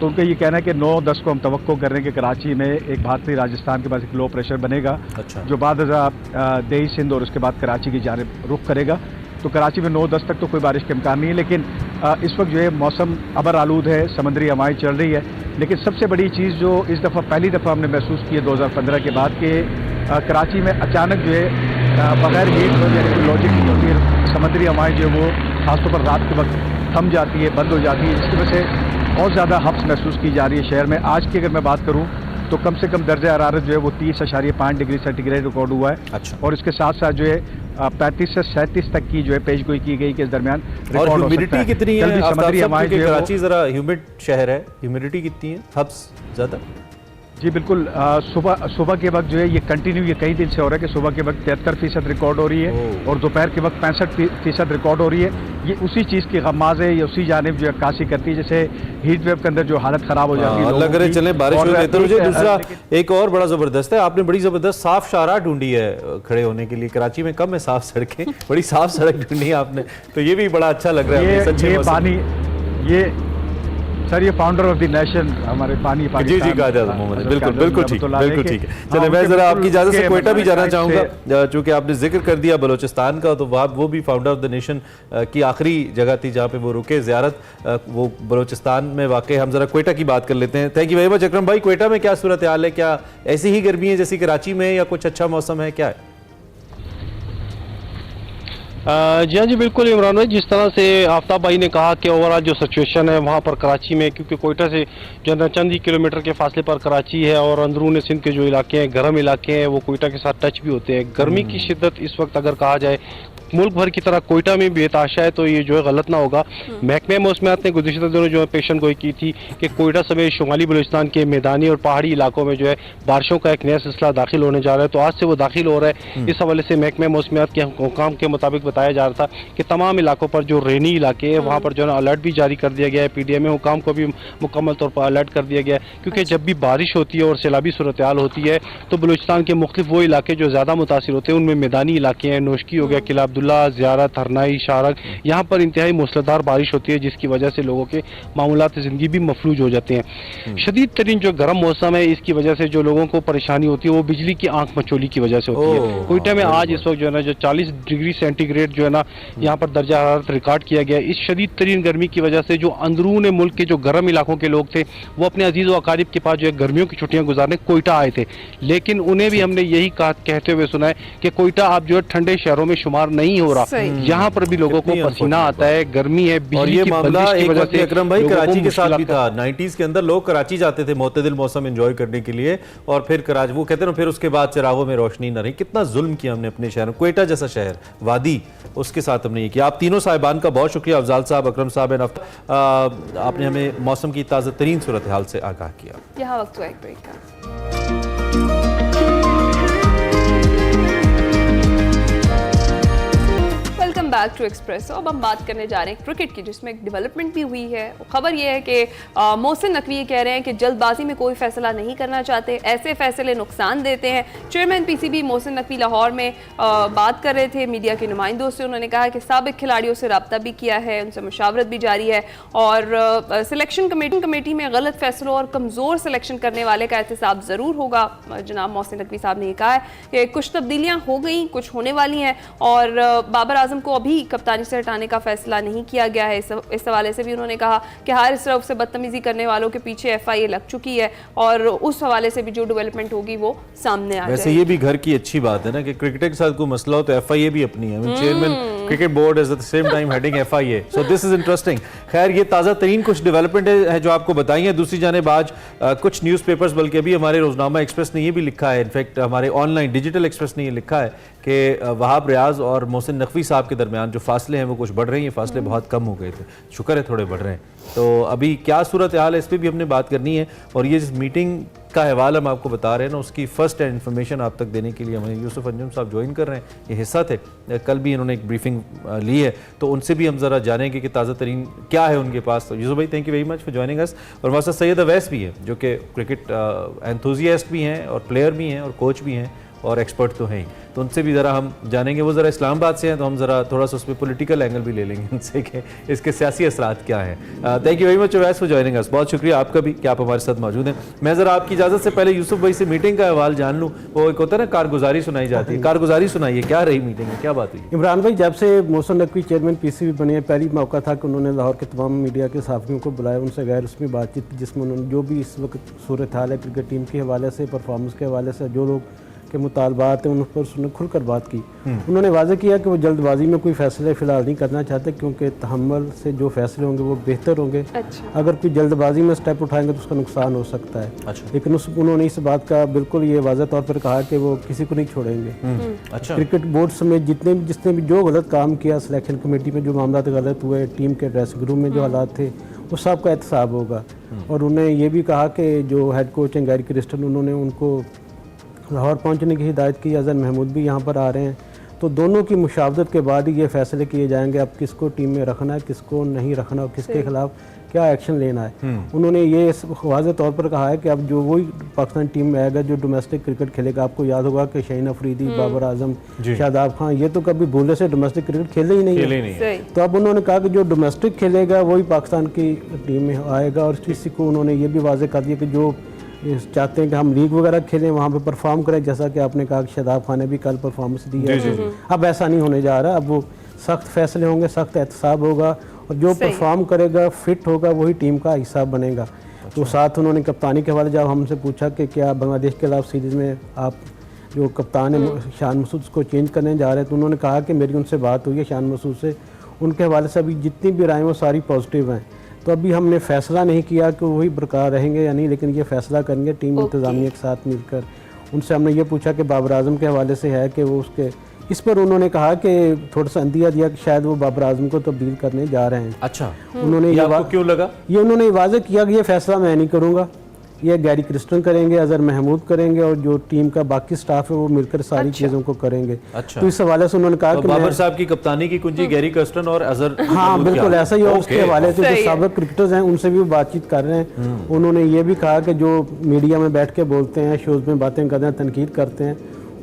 तो उनका ये कहना है कि 9-10 को हम तवक्को कर रहे हैं कि कराची में एक भारतीय राजस्थान के पास एक लो प्रेशर बनेगा, अच्छा। जो बाद देही सिंध और उसके बाद कराची की जानिब रुख करेगा। तो कराची में 9-10 तक तो कोई बारिश का इम्कान नहीं है, लेकिन इस वक्त जो है मौसम अबर आलूद है, समंदरी हवाएं चल रही है। लेकिन सबसे बड़ी चीज़ जो इस दफ़ा पहली दफ़ा हमने महसूस की है 2015 के बाद कि कराची में अचानक जो है बगैर हीट यानी लॉजिक नहीं होती है, समंदरी हवाएं जो है वो खासतौर पर रात के वक्त थम जाती है, बंद हो जाती है, जिसकी वजह से बहुत ज़्यादा हफ्स महसूस की जा रही है शहर में। आज की अगर मैं बात करूँ तो कम से कम दर्जा हरारत जो है वो 30.5 डिग्री सेंटीग्रेड रिकॉर्ड हुआ है। अच्छा। और इसके साथ साथ जो है 35 से 37 तक की जो है पेशगोई की गई कि इस दरमियान और रिकॉर्ड हो सकता ह्यूमिडिटी है। कितनी कल है भी आफ्ताब समुद्री साहब, हवाएं क्योंकि जो है वो- कराची जरा ह्यूमिड शहर है, ह्यूमिडिटी कितनी है? हब्स ज्यादा? जी बिल्कुल, सुबह के वक्त जो है ये कंटिन्यू ये कई दिन से हो रहा है कि सुबह के वक्त 73% रिकॉर्ड हो रही है ओह। और दोपहर के वक्त 65% रिकॉर्ड हो रही है। ये उसी चीज़ की गमाज है, ये उसी जानिब जो अक्कासी करती है, जैसे हीट वेव के अंदर जो हालत ख़राब हो जाती है अल्लाह लोगों करे की। चले बारिश और हो जाए। तो मुझे दूसरा लेकिन- एक और बड़ा जबरदस्त है, आपने बड़ी जबरदस्त साफ शाहराह ढूंढी है खड़े होने के लिए। कराची में कम है साफ सड़कें, बड़ी साफ सड़क ढूंढी है आपने, तो ये भी बड़ा अच्छा लग रहा है। सच्चे ये मौसम। पानी ये सर ये फाउंडर ऑफ द नेशन हमारे पानी जी पाकिस्तान, जी, कायद मोहम्मद, हज़रत बिल्कुल कायद बिल्कुल ठीक, रहमतुल्लाह बिल्कुल अलैह ठीक के- है। हाँ, चले मैं उनके जरा बिल्कुल आपकी इजाजत से के क्वेटा भी जाना साइड चाहूंगा, से- चूंकि आपने जिक्र कर दिया बलोचिस्तान का, तो वो भी फाउंडर ऑफ द नेशन की आखिरी जगह थी जहाँ पे वो रुके ज़ियारत, वो बलोचिस्तान में वाक़। हम जरा क्वेटा की बात कर लेते हैं। थैंक यू वेरी मच अकरम भाई। क्वेटा में क्या सूरत हाल है? क्या ऐसी ही गर्मी है जैसी कराची में, या कुछ अच्छा मौसम है, क्या है? जी हाँ जी बिल्कुल इमरान भाई, जिस तरह से आफ्ताब भाई ने कहा कि ओवरऑल जो सिचुएशन है वहाँ पर कराची में, क्योंकि कोयटा से जो है ना चंद ही किलोमीटर के फासले पर कराची है और अंदरून सिंध के जो इलाके हैं, गर्म इलाके हैं, वो कोयटा के साथ टच भी होते हैं। गर्मी की शिद्दत इस वक्त अगर कहा जाए मुल्क भर की तरह कोयटा में बेताशा है, तो ये जो है गलत ना होगा। महकमे मौसमियात ने गुज़िश्ता दिनों जो है पेशन गोई की थी कि कोयटा समेत शुमाली बलूचिस्तान के मैदानी और पहाड़ी इलाकों में जो है बारिशों का एक नया सिलसिला दाखिल होने जा रहा है, तो आज से वो दाखिल हो रहा है। इस हवाले से महकमे मौसमियात के हुकाम के मुताबिक बताया जा रहा था कि तमाम इलाकों पर जो रेनी इलाके हैं वहाँ पर जो है ना अलर्ट भी जारी कर दिया गया है। PDM हुकाम को भी मुकम्मल तौर पर अलर्ट कर दिया गया है, क्योंकि जब भी बारिश होती है और सैलाबी सूरत हाल होती है तो बलूचिस्तान के मुख्तलिफ वो इलाके जो ज़्यादा मुतासिर होते हैं उनमें मैदानी इलाके हैं, नोशकी हो गया, किला अब्दुल्ला, ज़ियारत, हरनाई, शारग, यहाँ पर इंतहाई मूसलाधार बारिश होती है, जिसकी वजह से लोगों के मामूलात ज़िंदगी भी मफलूज हो जाते हैं। शदीद तरीन जो गर्म मौसम है, इसकी वजह से जो लोगों को परेशानी होती है वो बिजली की आंख मचोली की वजह से होती है। कोयटा में आज इस वक्त जो है ना जो 40 डिग्री सेंटीग्रेड जो है ना यहाँ पर दर्जा हरारत रिकॉर्ड किया गया। इस शदीद तरीन गर्मी की वजह से जो अंदरून मुल्क के जो गर्म इलाकों के लोग थे वो अपने अजीज़ व अकारिब के पास जो है गर्मियों की छुट्टियां गुजारने कोयटा आए थे, लेकिन उन्हें भी हमने यही कहते हुए सुना है कि कोयटा अब जो है ठंडे शहरों में शुमार नहीं हो रहा। यहाँ पर भी लोगों को कितनी पसीना आता है, गर्मी है, और बिजली ये की मामला बंदिश की एक वजह वक्त में से अकरम भाई लोगों को कराची के साथ भी मुश्किलात था। 90s के अंदर लोग कराची जाते थे मोतदिल मौसम एंजॉय करने के लिए, और फिर कराची वो कहते हैं ना, फिर उसके बाद चिरागों में रोशनी न रही। कितना जुल्म किया हमने अपने शहर में, कोयटा जैसा शहर, वादी, उसके साथ हमने ये किया। आप तीनों साहिबान का बहुत शुक्रिया, अफजाल साहब, अकरम साहब एंड आपने हमें मौसम की ताज़ा तरीन सूरत हाल से आगाह किया। यहाँ वक्त हुआ एक ब्रेक का। Welcome back to Express. अब हम बात करने जा रहे हैं क्रिकेट की, जिसमें एक डेवलपमेंट भी हुई है। खबर यह है कि मोहसिन नकवी कह रहे हैं कि जल्दबाजी में कोई फैसला नहीं करना चाहते, ऐसे फैसले नुकसान देते हैं। चेयरमैन पीसीबी मोहसिन नकवी लाहौर में बात कर रहे थे मीडिया के नुमाइंदों से। उन्होंने कहा कि साबिक खिलाड़ियों से रब्ता भी किया है, उनसे मुशावरत भी जारी है और सिलेक्शन कमेटी में गलत फैसलों और कमज़ोर सिलेक्शन करने वाले का एहतसाब ज़रूर होगा। जनाब मोहसिन नकवी साहब ने कहा है कि कुछ तब्दीलियाँ हो गई, कुछ होने वाली हैं और बाबर आजम को अभी कप्तानी से हटाने का फैसला नहीं किया गया है। इस हवाले से भी उन्होंने कहा कि हारिस रऊफ से बदतमीजी करने वालों के पीछे FIA लग चुकी है और उस हवाले से भी जो डेवलपमेंट होगी वो सामने आ वैसे ये भी घर की अच्छी बात है ना कि क्रिकेट के साथ कोई मसला हो तो FIA भी अपनी है। Chairman cricket board is at the same time heading FIA, so this is interesting. खैर ये ताज़ा तरीन कुछ डेवलपमेंट है जो आपको बताई है। दूसरी जानिब आज कुछ न्यूज़पेपर्स, बल्कि अभी हमारे रोजनामा एक्सप्रेस ने ये भी लिखा है, इनफैक्ट हमारे ऑनलाइन डिजिटल एक्सप्रेस ने ये लिखा है कि वहाब रियाज और मोहसिन नकवी साहब के दरमियान जो फासले हैं वो कुछ बढ़ रहे हैं। ये फासले बहुत कम हो गए थे, शुक्र है थोड़े बढ़ रहे हैं। तो अभी क्या सूरत हाल है इस पर भी हमने बात करनी है और ये जिस मीटिंग का हवाला हम आपको बता रहे हैं ना, उसकी फर्स्ट हैंड इन्फॉर्मेशन आप तक देने के लिए हमें यूसुफ अंजुम साहब ज्वाइन कर रहे हैं। ये हिस्सा थे, कल भी इन्होंने एक ब्रीफिंग ली है, तो उनसे भी हम ज़रा जानेंगे कि ताज़ा तरीन क्या है उनके पास। तो यूसुफ भाई thank you very much for joining us. और हमारे साथ सैयद अवैस भी है जो कि क्रिकेट एंथुजियास्ट भी हैं और प्लेयर भी हैं और कोच भी हैं और एक्सपर्ट तो हैं ही, तो उनसे भी ज़रा हम जानेंगे। वो ज़रा इस्लामाबाद से हैं तो हम ज़रा थोड़ा सा उस पर पॉलिटिकल एंगल भी ले लेंगे उनसे कि इसके सियासी असरात क्या हैं। Thank you very much Awais for joining us. बहुत शुक्रिया आपका भी कि आप हमारे साथ मौजूद हैं। मैं ज़रा आपकी इजाज़त से पहले यूसुफ भाई से मीटिंग का हवाल जान लूँ। वो एक होता है ना कारगुजारी सुनाई जाती है, कारगुजारी सुनाइए, क्या रही मीटिंग में, क्या बात हुई? इमरान भाई, जब से मोहसिन नकवी चेयरमैन PCB बने हैं, पहली मौका था कि उन्होंने लाहौर के तमाम मीडिया के सहाफ़ियों को बुलाया, उनसे गैर रस्मी बातचीत की, जिसमें उन्होंने जो भी इस वक्त सूरत हाल है क्रिकेट टीम के हवाले से, परफॉर्मेंस के हवाले से, जो लोग के मुतालबात हैं उन पर उसने खुलकर बात की। उन्होंने वाज़ेह किया कि वो जल्दबाजी में कोई फैसले फ़िलहाल नहीं करना चाहते, क्योंकि तहम्मुल से जो फैसले होंगे वो बेहतर होंगे। अच्छा। अगर कोई जल्दबाजी में स्टेप उठाएंगे तो उसका नुकसान हो सकता है। अच्छा। लेकिन उन्होंने इस बात का बिल्कुल ये वाज़ेह तौर पर कहा कि वो किसी को नहीं छोड़ेंगे। अच्छा। क्रिकेट बोर्ड समेत जिसने भी जो गलत काम किया, सिलेक्शन कमेटी में जो मामला गलत हुए, टीम के ड्रेसिंग रूम में जो हालात थे, वो सब का एहतसाब होगा। और उन्हें ये भी कहा कि जो हेड कोच हैं गैरी क्रिस्टन, उन्होंने उनको लाहौर पहुंचने की हिदायत की। अजहर महमूद भी यहाँ पर आ रहे हैं, तो दोनों की मुशावरत के बाद ही ये फैसले किए जाएंगे अब किसको टीम में रखना है, किसको नहीं रखना और किसके खिलाफ क्या एक्शन लेना है। उन्होंने ये वाज़ेह तौर पर कहा है कि अब जो वही पाकिस्तान टीम में आएगा जो डोमेस्टिक क्रिकेट खेलेगा। आपको याद होगा कि शाहीन अफरीदी, बाबर आजम, शादाब खान, ये तो कभी भूले से डोमेस्टिक क्रिकेट खेले ही नहीं है। तो अब उन्होंने कहा कि जो डोमेस्टिक खेलेगा वही पाकिस्तान की टीम में आएगा। और किसी को उन्होंने ये भी वाज़ेह कर दिया कि जो चाहते हैं कि हम लीग वगैरह खेलें, वहाँ पे परफॉर्म करें, जैसा कि आपने कहा कि शादाब खान ने भी कल परफॉर्मेंस दी है। अब ऐसा नहीं होने जा रहा, अब वो सख्त फैसले होंगे, सख्त एहतसाब होगा और जो परफॉर्म करेगा, फिट होगा, वही टीम का हिस्सा बनेगा। तो साथ उन्होंने कप्तानी के हवाले जब हमसे पूछा कि क्या बांग्लादेश के खिलाफ सीरीज़ में आप जो कप्तान है शान मसूद को चेंज करने जा रहे हैं, तो उन्होंने कहा कि मेरी उनसे बात हुई है शान मसूद से, उनके हवाले से अभी जितनी भी राय वो सारी पॉजिटिव हैं। तो अभी हमने फैसला नहीं किया कि वही बरकरार रहेंगे या नहीं, लेकिन ये फैसला करेंगे टीम इंतज़ामिया के साथ मिलकर। उनसे हमने ये पूछा कि बाबर आजम के हवाले से है कि वो उसके, इस पर उन्होंने कहा कि थोड़ा सा अंदिया दिया कि शायद वो बाबर आजम को तब्दील करने जा रहे हैं। अच्छा। उन्होंने ये आपको क्यों लगा? ये उन्होंने वाज़ेह किया कि ये फैसला मैं नहीं करूँगा, ये गैरी क्रिस्टन करेंगे, अजहर महमूद करेंगे और जो टीम का बाकी स्टाफ है वो मिलकर सारी चीज़ों को करेंगे। अच्छा। तो इस हवाले से उन्होंने कहा तो कि बाबर साहब की कप्तानी की कुंजी गैरी क्रिस्टन और अजहर, हाँ बिल्कुल ऐसा ही है। उसके हवाले से जो साबिक क्रिकेटर्स हैं उनसे भी बातचीत कर रहे हैं। उन्होंने ये भी कहा कि जो मीडिया में बैठ के बोलते हैं, शोज़ में बातें करते हैं, तनकीद करते हैं,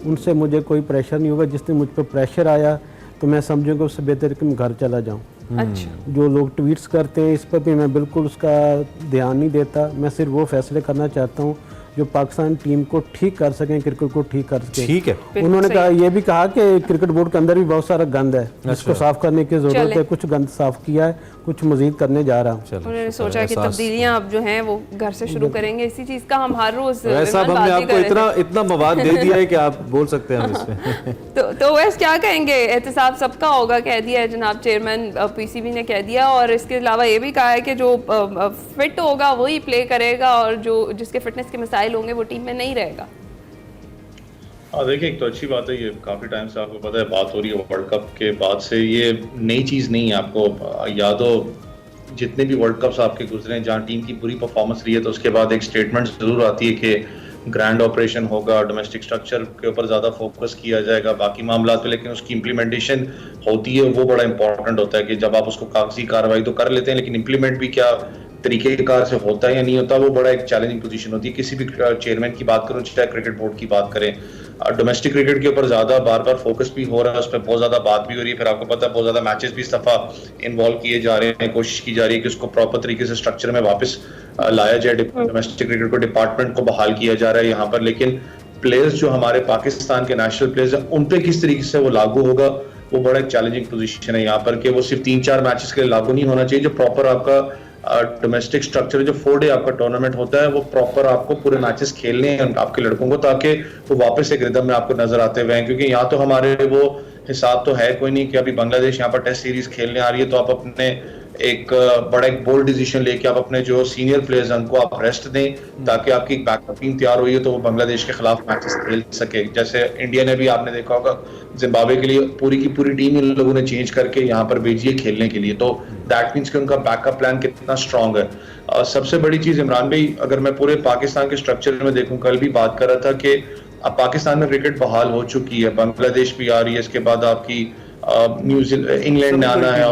उनसे मुझे कोई प्रेशर नहीं होगा। जिस दिन मुझ पर प्रेशर आया तो मैं समझूंगा उससे बेहतर कि मैं घर चला जाऊँ। जो लोग ट्वीट्स करते हैं इस पर भी मैं बिल्कुल उसका ध्यान नहीं देता। मैं सिर्फ वो फैसले करना चाहता हूँ जो पाकिस्तान टीम को ठीक कर सकें, क्रिकेट को ठीक कर सकें। ठीक है। उन्होंने कहा, ये भी कहा कि क्रिकेट बोर्ड के अंदर भी बहुत सारा गंद है जिसको साफ करने की जरूरत है। कुछ गंद साफ किया है, कुछ मजीद करने जा रहा हूँ। उन्होंने सोचा कि तब्दीलियां अब जो हैं वो घर से शुरू करेंगे। इसी चीज़ का हम हर रोज हमने आपको इतना मवाद दे दिया है कि आप बोल सकते हैं इसमें। तो वैसे क्या कहेंगे, एहतसाब सबका होगा कह दिया है जनाब चेयरमैन PCB ने कह दिया, और इसके अलावा ये भी कहा है कि जो फिट होगा वही प्ले करेगा और जो जिसके फिटनेस के मसाइल होंगे वो टीम में नहीं रहेगा। देखिए, एक तो अच्छी बात है, ये काफ़ी टाइम से आपको पता है बात हो रही है वर्ल्ड कप के बाद से, ये नई चीज़ नहीं है। आपको याद हो जितने भी वर्ल्ड कप्स आपके गुजरे हैं जहाँ टीम की पूरी परफॉर्मेंस रही है तो उसके बाद एक स्टेटमेंट ज़रूर आती है कि ग्रैंड ऑपरेशन होगा, डोमेस्टिक स्ट्रक्चर के ऊपर ज़्यादा फोकस किया जाएगा बाकी मामला पे, लेकिन उसकी इम्प्लीमेंटेशन होती है वो बड़ा इंपॉर्टेंट होता है कि जब आप उसको कागजी कार्रवाई तो कर लेते हैं लेकिन इम्प्लीमेंट भी क्या तरीकेकार से होता है या नहीं होता, वो बड़ा एक चैलेंजिंग पोजीशन होती है। किसी भी चेयरमैन की बात करूं, चाहे क्रिकेट बोर्ड की बात करें, डोमेस्टिक क्रिकेट के ऊपर ज्यादा बार बार फोकस भी हो रहा है, उस पर बहुत ज्यादा बात भी हो रही है। फिर आपको पता है बहुत ज्यादा मैचेस भी इस दफा इन्वॉल्व किए जा रहे हैं, कोशिश की जा रही है कि उसको प्रॉपर तरीके से स्ट्रक्चर में वापस लाया जाए, डोमेस्टिक क्रिकेट को डिपार्टमेंट को बहाल किया जा रहा है यहाँ पर। लेकिन प्लेयर्स जो हमारे पाकिस्तान के नेशनल प्लेयर्स हैं उन पे किस तरीके से वो लागू होगा, वो बड़ा एक चैलेंजिंग पोजीशन है यहाँ पर कि वो सिर्फ 3-4 मैचेस के लिए लागू नहीं होना चाहिए। जो प्रॉपर आपका डोमेस्टिक स्ट्रक्चर, जो 4 डे आपका टूर्नामेंट होता है, वो प्रॉपर आपको पूरे मैचेस खेलने हैं आपके लड़कों को, ताकि वो वापस एक रिदम में आपको नजर आते हुए हैं। क्योंकि यहाँ तो हमारे वो हिसाब तो है कोई नहीं कि अभी बांग्लादेश यहाँ पर टेस्ट सीरीज खेलने आ रही है तो आप अपने एक बड़ा एक बोल्ड डिसीजन लेके आप अपने जो सीनियर प्लेयर्स हैं उनको आप रेस्ट दें ताकि आपकी एक बैकअप टीम तैयार हुई है तो वो बांग्लादेश के खिलाफ मैचेस खेल सके। जैसे इंडिया ने भी आपने देखा होगा जिम्बाब्वे के लिए पूरी की पूरी टीम इन लोगों ने चेंज करके यहाँ पर भेजी है खेलने के लिए, तो दैट मीन्स कि उनका बैकअप प्लान कितना स्ट्रांग है। सबसे बड़ी चीज इमरान भाई, अगर मैं पूरे पाकिस्तान के स्ट्रक्चर में देखूं, कल भी बात कर रहा था कि अब पाकिस्तान में क्रिकेट बहाल हो चुकी है, बांग्लादेश भी आ रही है, इसके बाद आपकी न्यूजीलैंड, इंग्लैंड ने आना है,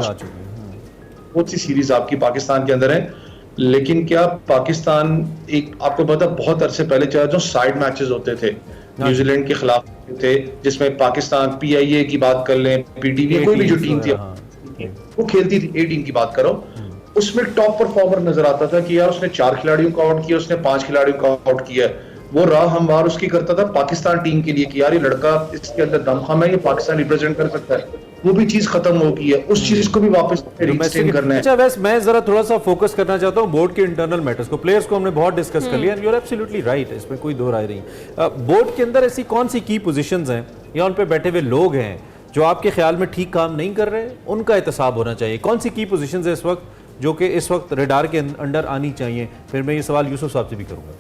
बहुत सी सीरीज आपकी पाकिस्तान के अंदर है। लेकिन क्या पाकिस्तान एक आपको पता बहुत अरसे पहले चला जो साइड मैचेस होते थे न्यूजीलैंड के खिलाफ थे, जिसमें पाकिस्तान PIA की बात कर लें, PTV, कोई भी जो टीम थी वो खेलती थी, A टीम की बात करो, उसमें टॉप परफॉर्मर नजर आता था कि यार उसने 4 खिलाड़ियों को आउट किया, उसने 5 खिलाड़ियों को आउट किया। वो राह हमवार उसकी करता था पाकिस्तान टीम के लिए कि यार ये लड़का, इसके अंदर दमखम है, ये पाकिस्तान रिप्रेजेंट कर सकता है। वो भी चीज खत्म हो गई है, उस चीज को भी वापस रीस्टेट करना है। अच्छा वैसे मैं जरा थोड़ा सा फोकस करना चाहता हूँ बोर्ड के इंटरनल मैटर्स को। प्लेयर्स को हमने बहुत डिस्कस कर लिया, यू आर एब्सोल्युटली राइट, इसमें कोई दो राय नहीं। बोर्ड के अंदर ऐसी कौन सी की पोजीशंस हैं या उन पे बैठे हुए लोग हैं जो आपके ख्याल में ठीक काम नहीं कर रहे, उनका एहतसाब होना चाहिए? कौन सी की पोजीशंस है इस वक्त जो कि इस वक्त रेडार के अंडर आनी चाहिए? फिर मैं ये सवाल यूसुफ साहब से भी करूंगा।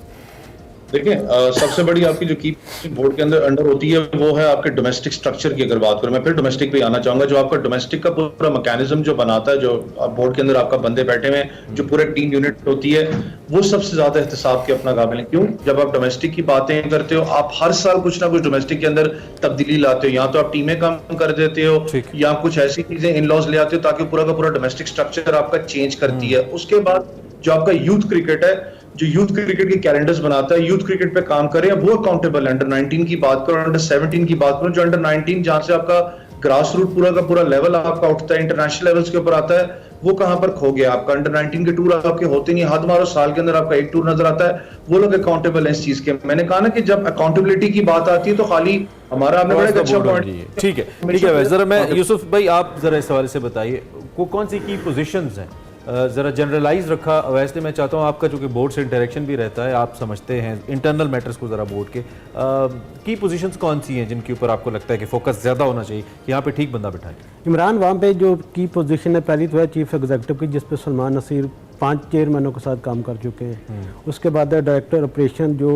देखिए सबसे बड़ी आपकी जो की बोर्ड के अंडर होती है वो है आपके डोमेस्टिक स्ट्रक्चर की। अगर बात करूं, मैं फिर डोमेस्टिक पे आना चाहूंगा। जो आपका डोमेस्टिक का पूरा मैकेनिज्म जो बनाता है, जो बोर्ड के अंदर आपका बंदे बैठे हुए हैं, जो पूरा टीम यूनिट होती है, वो सबसे ज्यादा एहतसाब के अपना काबिल है। क्यों? जब आप डोमेस्टिक की बातें करते हो, आप हर साल कुछ ना कुछ डोमेस्टिक के अंदर तब्दीली लाते हो, या तो आप टीमें कम कर देते हो या कुछ ऐसी चीजें इन लॉज ले आते हो ताकि पूरा का पूरा डोमेस्टिक स्ट्रक्चर आपका चेंज करती है। उसके बाद जो आपका यूथ क्रिकेट है, जो यूथ क्रिकेट के कैलेंडर्स बनाता है, यूथ क्रिकेट पे काम करें, वो अकाउंटेबल है। अंडर 19 की बात करो, अंडर 17 की बात करो, जो अंडर 19 जहां से आपका ग्रास रूट पूरा का पूरा लेवल आपका उठता है, इंटरनेशनल लेवल्स के ऊपर आता है, वो कहां पर खो गया आपका? अंडर 19 के टूर आपके होते नहीं, हद मारो साल के अंदर आपका एक टूर नजर आता है, वो लोग अकाउंटेबल है इस चीज के। मैंने कहा ना कि जब अकाउंटेबिलिटी की बात आती है तो खाली हमारा आपने बड़ा अच्छा पॉइंट। ठीक है जरा मैं यूसुफ भाई आप जरा इस हवाले से बताइए कौन सी की पोजीशंस हैं, ज़रा जनरलाइज रखा। वैसे मैं चाहता हूँ आपका चूँकि बोर्ड से इंटरेक्शन भी रहता है, आप समझते हैं इंटरनल मैटर्स को, ज़रा बोर्ड के की पोजीशंस कौन सी हैं जिनके ऊपर आपको लगता है कि फोकस ज़्यादा होना चाहिए कि यहाँ पे ठीक बंदा बिठाएं? इमरान, वहाँ पे जो की पोजीशन है पहली तो है चीफ एग्जीक्यूटिव की, जिस पे सलमान नसीर 5 चेयरमैनों के साथ काम कर चुके हैं। उसके बाद है डायरेक्टर ऑपरेशन, जो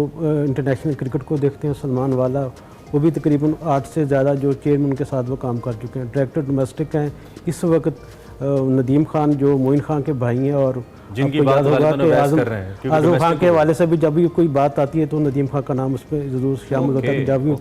इंटरनेशनल क्रिकेट को देखते हैं, सलमान वाला, वो भी तकरीबन 8 से ज़्यादा जो चेयरमैन के साथ वो काम कर चुके हैं। डायरेक्टर डोमेस्टिक हैं इस वक्त नदीम खान, जो मोइन खान के भाई हैं, और जिनकी बात आजम खान के हवाले से भी जब भी कोई बात आती है तो नदीम खान का नाम उस पर जरूर शामिल होता है। जब भी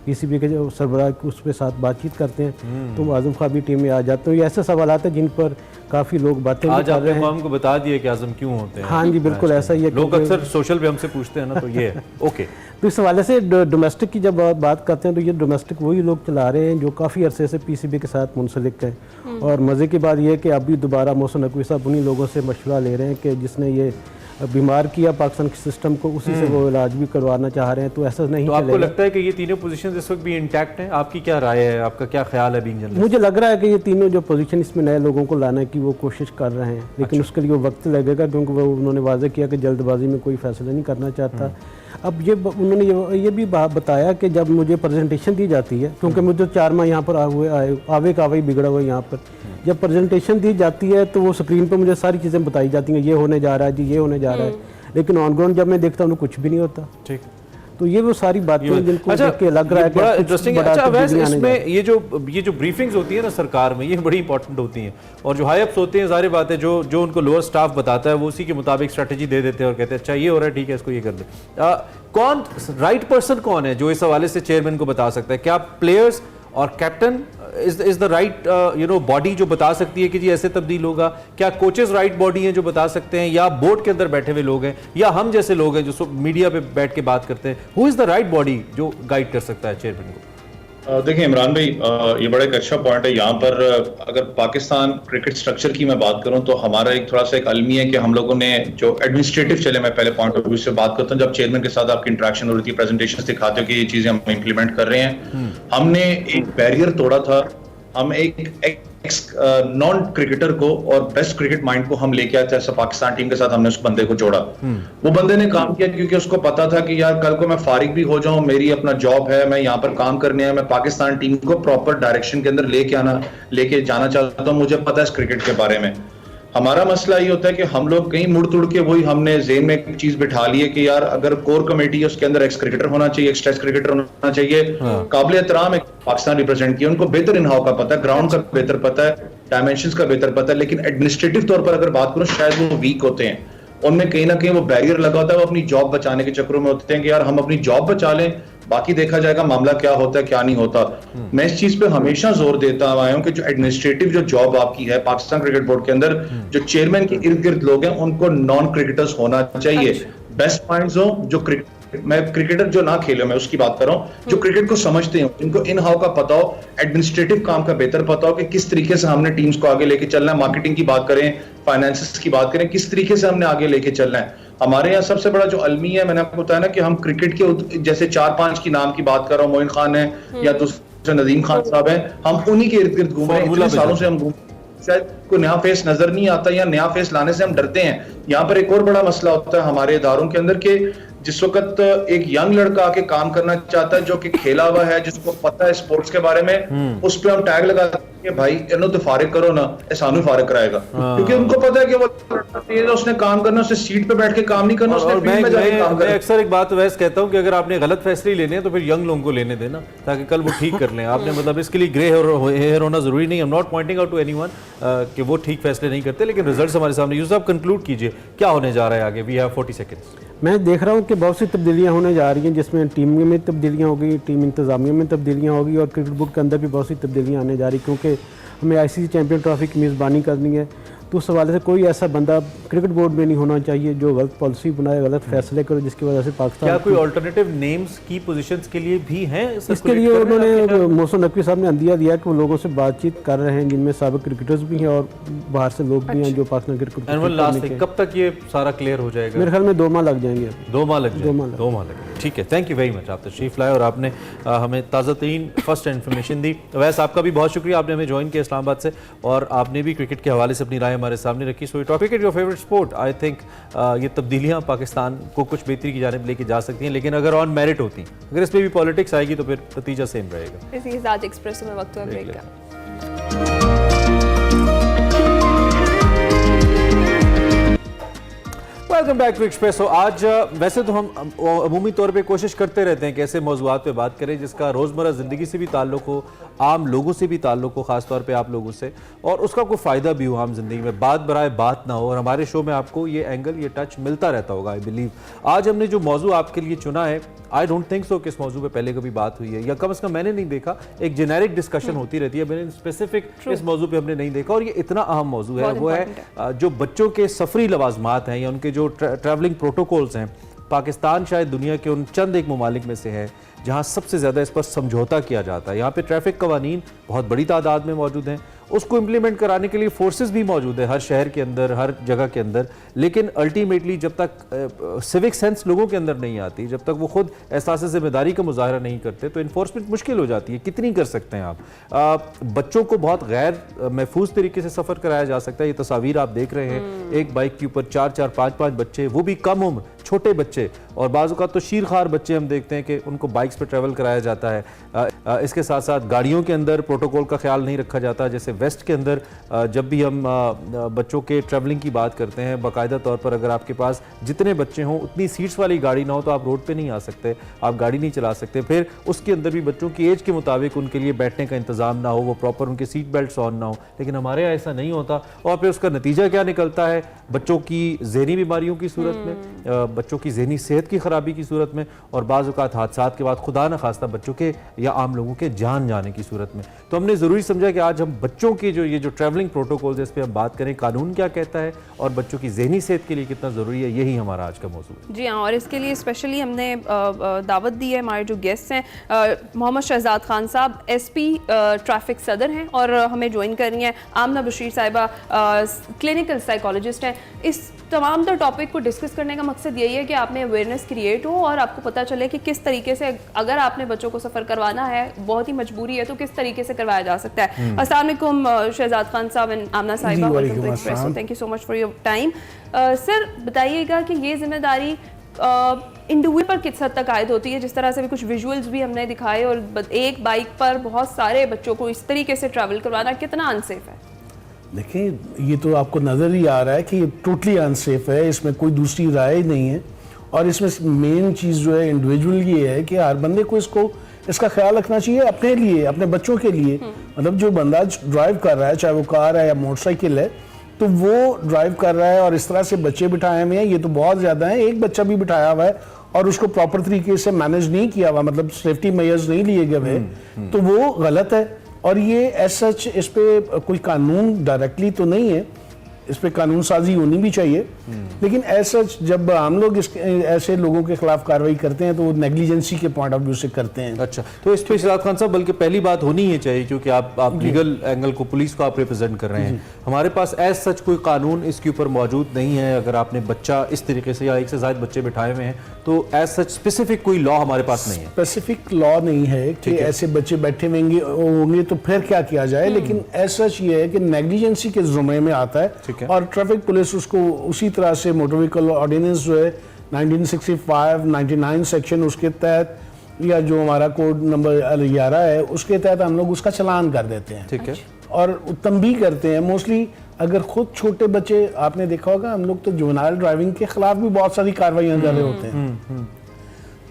PCB के जो सरबराह उस पर साथ बातचीत करते हैं तो आजम खान भी टीम में आ जाते हैं। ये ऐसे सवाल हैं जिन पर काफ़ी लोग बातें आज आपने हमको बता दिए कि आजम क्यों होते हैं। हाँ जी बिल्कुल ऐसा ही है, लोग अक्सर सोशल पे हमसे पूछते हैं ना, तो ये है। ओके, तो इस हवाले से डोमेस्टिक की जब बात करते हैं तो ये डोमेस्टिक वही लोग चला रहे हैं जो काफ़ी अरसे से PCB के साथ मुंसलिक हैं। और मज़े की बात यह है कि अभी दोबारा मोहसिन नकवी साहब उन्हीं लोगों से मशवरा ले रहे हैं कि जिसने ये बीमार किया पाकिस्तान के सिस्टम को, उसी से वो इलाज भी करवाना चाह रहे हैं। तो ऐसा नहीं, तो आपको लगता है कि ये तीनों पोजीशन इस वक्त भी इंटैक्ट हैं? आपकी क्या राय है, आपका क्या ख्याल है बीइंग जर्नलिस्ट? मुझे लग रहा है कि ये तीनों जो पोजीशन इसमें नए लोगों को लाने की वो कोशिश कर रहे हैं, लेकिन उसके लिए वो वक्त लगेगा, क्योंकि वो उन्होंने वाज़ेह किया कि जल्दबाजी में कोई फैसला नहीं करना चाहता। अब ये उन्होंने ये भी बताया कि जब मुझे प्रेजेंटेशन दी जाती है, क्योंकि मुझे 4 माह यहाँ पर आवे का आवे बिगड़ा हुआ यहाँ पर, जब प्रेजेंटेशन दी जाती है तो वो स्क्रीन पर मुझे सारी चीज़ें बताई जाती हैं, ये होने जा रहा है जी, ये होने जा रहा है, लेकिन ऑन ग्राउंड जब मैं देखता हूँ तो कुछ भी नहीं होता। ठीक, तो ये वो सारी बातें जिनको अच्छा, देख के लग रहा है कि बड़ा कुछ इंटरेस्टिंग है। बड़ा अच्छा वैसे तब्दीली आने जा रही है। इसमें ये जो ब्रीफिंग्स होती है ना सरकार में, ये बड़ी इंपॉर्टेंट होती हैं, और जो हाई अप्स होते हैं सारी बातें जो उनको लोअर स्टाफ बताता है वो उसी के मुताबिक स्ट्रेटेजी दे देते हैं और कहते हैं अच्छा ये हो रहा है, ठीक है, इसको ये कर दे। कौन राइट पर्सन कौन है जो इस हवाले से चेयरमैन को बता सकता है? क्या प्लेयर्स और captain is the right body जो बता सकती है कि जी ऐसे तब्दील होगा? क्या कोचेस राइट बॉडी हैं जो बता सकते हैं, या बोर्ड के अंदर बैठे हुए लोग हैं, या हम जैसे लोग हैं जो मीडिया पे बैठ के बात करते हैं? Who is the right body जो गाइड कर सकता है चेयरमैन को? देखिए इमरान भाई, ये बड़ा एक अच्छा पॉइंट है। यहाँ पर अगर पाकिस्तान क्रिकेट स्ट्रक्चर की मैं बात करूँ तो हमारा एक थोड़ा सा एक अलमी है कि हम लोगों ने जो एडमिनिस्ट्रेटिव चले, मैं पहले पॉइंट ऑफ व्यू से बात करता हूँ, जब चेयरमैन के साथ आपकी इंटरेक्शन हो रही थी, प्रेजेंटेशन दिखाते हो कि ये चीजें हम इंप्लीमेंट कर रहे हैं, हमने एक बैरियर तोड़ा था। हम एक नॉन क्रिकेटर को और बेस्ट क्रिकेट माइंड को हम लेके आए थे पाकिस्तान टीम के साथ, हमने उस बंदे को जोड़ा। वो बंदे ने काम किया क्योंकि उसको पता था कि यार कल को मैं फारिग भी हो जाऊं, मेरी अपना जॉब है, मैं यहाँ पर काम करने आया, मैं पाकिस्तान टीम को प्रॉपर डायरेक्शन के अंदर लेके जाना चाहता हूँ, मुझे पता है इस क्रिकेट के बारे में। हमारा मसला ये होता है कि हम लोग कहीं मुड़ तुड़ के वही हमने ज़हन में एक चीज बिठा ली है कि यार अगर कोर कमेटी है उसके अंदर एक्स क्रिकेटर होना चाहिए, एक्स टेस्ट क्रिकेटर होना चाहिए, काबिल एहतराम एक पाकिस्तान रिप्रेजेंट किया, उनको बेहतर इनहाव का पता है, ग्राउंड का बेहतर पता है, डायमेंशंस का बेहतर पता है, लेकिन एडमिनिस्ट्रेटिव तौर पर अगर बात करूं शायद वो वीक होते हैं, उनमें कहीं ना कहीं वो बैरियर लगा होता है, वो अपनी जॉब बचाने के चक्करों में होते हैं कि यार हम अपनी जॉब बचा लें, बाकी देखा जाएगा मामला क्या होता है क्या नहीं होता। मैं इस चीज पे हमेशा जोर देता आया हूं कि जो एडमिनिस्ट्रेटिव जो जॉब आपकी है पाकिस्तान क्रिकेट बोर्ड के अंदर, जो चेयरमैन के इर्द गिर्द लोग हैं उनको नॉन क्रिकेटर्स होना चाहिए, बेस्ट माइंड्स हो, जो मैं क्रिकेटर जो ना खेले, मैं उसकी बात कर रहा हूँ, जो क्रिकेट को समझते हो, जिनको इन हाउ का पता हो, एडमिनिस्ट्रेटिव काम का बेहतर पता हो कि किस तरीके से हमने टीम्स को आगे लेके चलना है, मार्केटिंग की बात करें, फाइनेंसेस की बात करें, किस तरीके से हमने आगे लेके चलना है। हमारे यहाँ सबसे बड़ा जो अलमी है, मैंने आपको बताया ना कि हम क्रिकेट के जैसे 4-5 की नाम की बात कर रहा हूँ, मोइन खान है या दूसरे नदीम खान साहब है, हम उन्हीं के इर्द गिर्द घूम रहे हैं, इतने सालों से हम घूम, शायद कोई नया फेस नजर नहीं आता या नया फेस लाने से हम डरते हैं। यहाँ पर एक और बड़ा मसला होता है हमारे इदारों के अंदर के जिस वक्त एक यंग लड़का आके काम करना चाहता है जो कि खेला हुआ है, जिसको पता है स्पोर्ट्स के बारे में, उस पर हम टैग लगाते हैं कि भाई इन्हों तो फारिग करो ना, सानू फारिग कराएगा, क्योंकि उनको पता है कि वो उसने काम करना, उसने सीट पे बैठ के काम नहीं करना, उसने फील्ड में जाके काम करना। मैं अक्सर एक बात वैसे कहता हूँ कि अगर आपने गलत फैसले लेने हैं तो फिर यंग लोगों को लेने देना ताकि कल वो ठीक कर लें। आपने मतलब इसके लिए ग्रे हेयर होना जरूरी नहीं। I am not pointing out to anyone कि वो ठीक फैसले नहीं करते, लेकिन रिजल्ट्स हमारे सामने। यूसुफ साहब कंक्लूड कीजिए, क्या होने जा रहा है आगे? We have 40 seconds. मैं देख रहा हूँ कि बहुत सी तब्दीलियाँ होने जा रही हैं, जिसमें टीम में तब्दीलियाँ होगी, टीम इंतज़ामिया में तब्दीलियाँ होगी, और क्रिकेट बोर्ड के अंदर भी बहुत सी तब्दीलियाँ आने जा रही, क्योंकि हमें ICC चैंपियन ट्रॉफी की मेज़बानी करनी है। तो उस हवाले से कोई ऐसा बंदा क्रिकेट बोर्ड में नहीं होना चाहिए जो गलत पॉलिसी बनाए, गलत फैसले करे, जिसकी वजह से पाकिस्तान। क्या कोई अल्टरनेटिव नेम्स की पोजीशंस के लिए भी हैं? इसके लिए उन्होंने मोहसिन नकवी साहब ने अंदिया दिया कि वो लोगों से बातचीत कर रहे हैं, जिनमें साबिक क्रिकेटर्स भी हैं और बाहर से लोग भी हैं जो पाकिस्तान क्रिकेट। कब तक ये सारा क्लियर हो जाएगा? मेरे ख्याल में 2 माह लग जाएंगे। 2 माह लग जाएंगे। ठीक है, थैंक यू वेरी मच। आप तशरीफ लाए और आपने हमें ताज़ा तरीन फर्स्ट इन्फॉर्मेशन दी। वैसे आपका भी बहुत शुक्रिया, आपने हमें ज्वाइन किया इस्लामाबाद से, और आपने भी क्रिकेट के हवाले से अपनी राय हमारे सामने रखी। So talk cricket your favourite sport. I think ये तब्दीलियाँ पाकिस्तान को कुछ बेहतरी की जानिब लेके जा सकती हैं, लेकिन अगर ऑन मेरिट होती, अगर इसमें भी पॉलिटिक्स आएगी तो फिर नतीजा सेम रहेगा। इसी के साथ एक्सप्रेस में वक्त हुआ ब्रेक का। Welcome back to Expresso. आज वैसे तो हम अमूमी तौर पे कोशिश करते रहते हैं कि ऐसे मौज़ूआत पे बात करें जिसका रोज़मर्रा ज़िंदगी से भी ताल्लुक़ हो, आम लोगों से भी ताल्लुक़ हो, ख़ास तौर पे आप लोगों से, और उसका कोई फ़ायदा भी हो आम ज़िंदगी में, बात बराए बात ना हो। और हमारे शो में आपको ये एंगल, ये टच मिलता रहता होगा, आई बिलीव। आज हमने जो मौजू आपके लिए चुना है, आई डोंट थिंक सो कि इस मौजू पे पहले कभी बात हुई है, या कम से कम मैंने नहीं देखा। एक जेनेरिक डिस्कशन होती रहती है, मैंने स्पेसिफिक इस मौजू पे हमने नहीं देखा, और ये इतना अहम मौजू है। वो है जो बच्चों के सफरी लवाजमात हैं या उनके जो ट्रैवलिंग प्रोटोकॉल्स हैं। पाकिस्तान शायद दुनिया के उन चंद एक ममालिक में से है जहाँ सबसे ज़्यादा इस पर समझौता किया जाता है। यहाँ पे ट्रैफिक कवानीन बहुत बड़ी तादाद में मौजूद हैं, उसको इम्प्लीमेंट कराने के लिए फोर्सेस भी मौजूद है हर शहर के अंदर, हर जगह के अंदर, लेकिन अल्टीमेटली जब तक सिविक सेंस लोगों के अंदर नहीं आती, जब तक वो खुद एहसास ज़िम्मेदारी का मुजाहरा नहीं करते, तो इन्फोर्समेंट मुश्किल हो जाती है। कितनी कर सकते हैं आप? बच्चों को बहुत गैर महफूज तरीके से सफ़र कराया जा सकता है। ये तस्वीर आप देख रहे हैं, एक बाइक के ऊपर 4-4, 5-5 बच्चे, वो भी कम उम्र, छोटे बच्चे और बाज़ औक़ात तो शीरखार बच्चे हम देखते हैं कि उनको बाइक्स पर ट्रैवल कराया जाता है। इसके साथ साथ गाड़ियों के अंदर प्रोटोकॉल का ख्याल नहीं रखा जाता। जैसे वेस्ट के अंदर जब भी हम बच्चों के ट्रैवलिंग की बात करते हैं, बाकायदा तौर पर अगर आपके पास जितने बच्चे हों उतनी सीट्स वाली गाड़ी ना हो तो आप रोड पे नहीं आ सकते, आप गाड़ी नहीं चला सकते। फिर उसके अंदर भी बच्चों की एज के मुताबिक उनके लिए बैठने का इंतज़ाम ना हो, वो प्रॉपर उनके सीट बेल्ट ऑन ना हो। लेकिन हमारे यहाँ ऐसा नहीं होता और फिर उसका नतीजा क्या निकलता है, बच्चों की जहनी बीमारियों की सूरत में, बच्चों की जहनी सेहत की खराबी की सूरत में और बाज़ औक़ात हादसात के बाद खुदा न खास्ता बच्चों के या आम लोगों के जान जाने की सूरत में। तो हमने ज़रूरी समझा कि आज हम बच्चों की जो ट्रैवलिंग प्रोटोकॉल्स है इस पर हम बात करें, कानून क्या कहता है और बच्चों की जहनी सेहत के लिए कितना ज़रूरी है, यही हमारा आज का मौजूद है। जी हाँ, और इसके लिए स्पेशली हमने दावत दी है। हमारे जो गेस्ट हैं मोहम्मद शहजाद खान साहब SP ट्रैफिक सदर हैं और हमें ज्वाइन कर रही हैं आमना बशीर साहिबा, क्लिनिकल साइकोलॉजिस्ट हैं। इस तमाम द टॉपिक को डिस्कस करने का मकसद यही है कि आप में अवेयरनेस क्रिएट हो और आपको पता चले कि किस तरीके से अगर आपने बच्चों को सफ़र करवाना है, बहुत ही मजबूरी है, तो किस तरीके से करवाया जा सकता है। अस्सलाम वालेकुम शहजाद खान साहब एंड आमना साहिबा, welcome to Expresso, thank you so much for your time. Sir बताइएगा कि ये जिम्मेदारी इंडिविजुअल पर किस हद तक आयद होती है? जिस तरह से भी कुछ विजुअल्स भी हमने दिखाए और एक बाइक पर बहुत सारे बच्चों को इस तरीके से ट्रैवल करवाना कितना अनसेफ है? देखिए, ये तो आपको नज़र ही आ रहा है कि टोटली अनसेफ है, इसमें कोई दूसरी राय ही नहीं है। और इसमें मेन चीज़ जो है इंडिविजुअल ये है कि हर बंदे को इसका ख्याल रखना चाहिए अपने लिए, अपने बच्चों के लिए। मतलब जो बंदा ड्राइव कर रहा है, चाहे वो कार है या मोटरसाइकिल है, तो वो ड्राइव कर रहा है और इस तरह से बच्चे बिठाए हुए हैं, ये तो बहुत ज़्यादा है। एक बच्चा भी बिठाया हुआ है और उसको प्रॉपर तरीके से मैनेज नहीं किया हुआ, मतलब सेफ्टी मेजर्स नहीं लिए गए, तो वो गलत है। और ये एज सच इस पे कोई कानून डायरेक्टली तो नहीं है, इस पे कानून साजी होनी भी चाहिए, लेकिन एज सच जब हम लोग ऐसे लोगों के खिलाफ कार्रवाई करते हैं तो वो नेग्लिजेंसी के पॉइंट ऑफ व्यू से करते हैं। अच्छा, तो इस पे शहजाद खान साहब बल्कि पहली बात होनी ही चाहिए क्योंकि आप लीगल एंगल को, पुलिस को आप रिप्रेजेंट कर रहे हैं। हमारे पास एज सच कोई कानून इसके ऊपर मौजूद नहीं है। अगर आपने बच्चा इस तरीके से या एक से ज्यादा बच्चे बिठाए हुए हैं तो एज सच स्पेसिफिक कोई लॉ हमारे पास नहीं है। स्पेसिफिक लॉ नहीं है कि ऐसे बच्चे बैठे होंगे तो फिर क्या किया जाए, लेकिन एज सच ये है कि नेग्लिजेंसी के जुम्मे में आता है और ट्रैफिक पुलिस उसको उसी तरह से मोटर व्हीकल ऑर्डिनेंस जो है 1965 99 सेक्शन उसके तहत या जो हमारा कोड नंबर 11 है उसके तहत हम लोग उसका चालान कर देते हैं। ठीक है। और तंबीह करते हैं मोस्टली। अगर खुद छोटे बच्चे, आपने देखा होगा हम लोग तो जुवेनाइल ड्राइविंग के खिलाफ भी बहुत सारी कार्रवाइयां कर रहे होते हैं।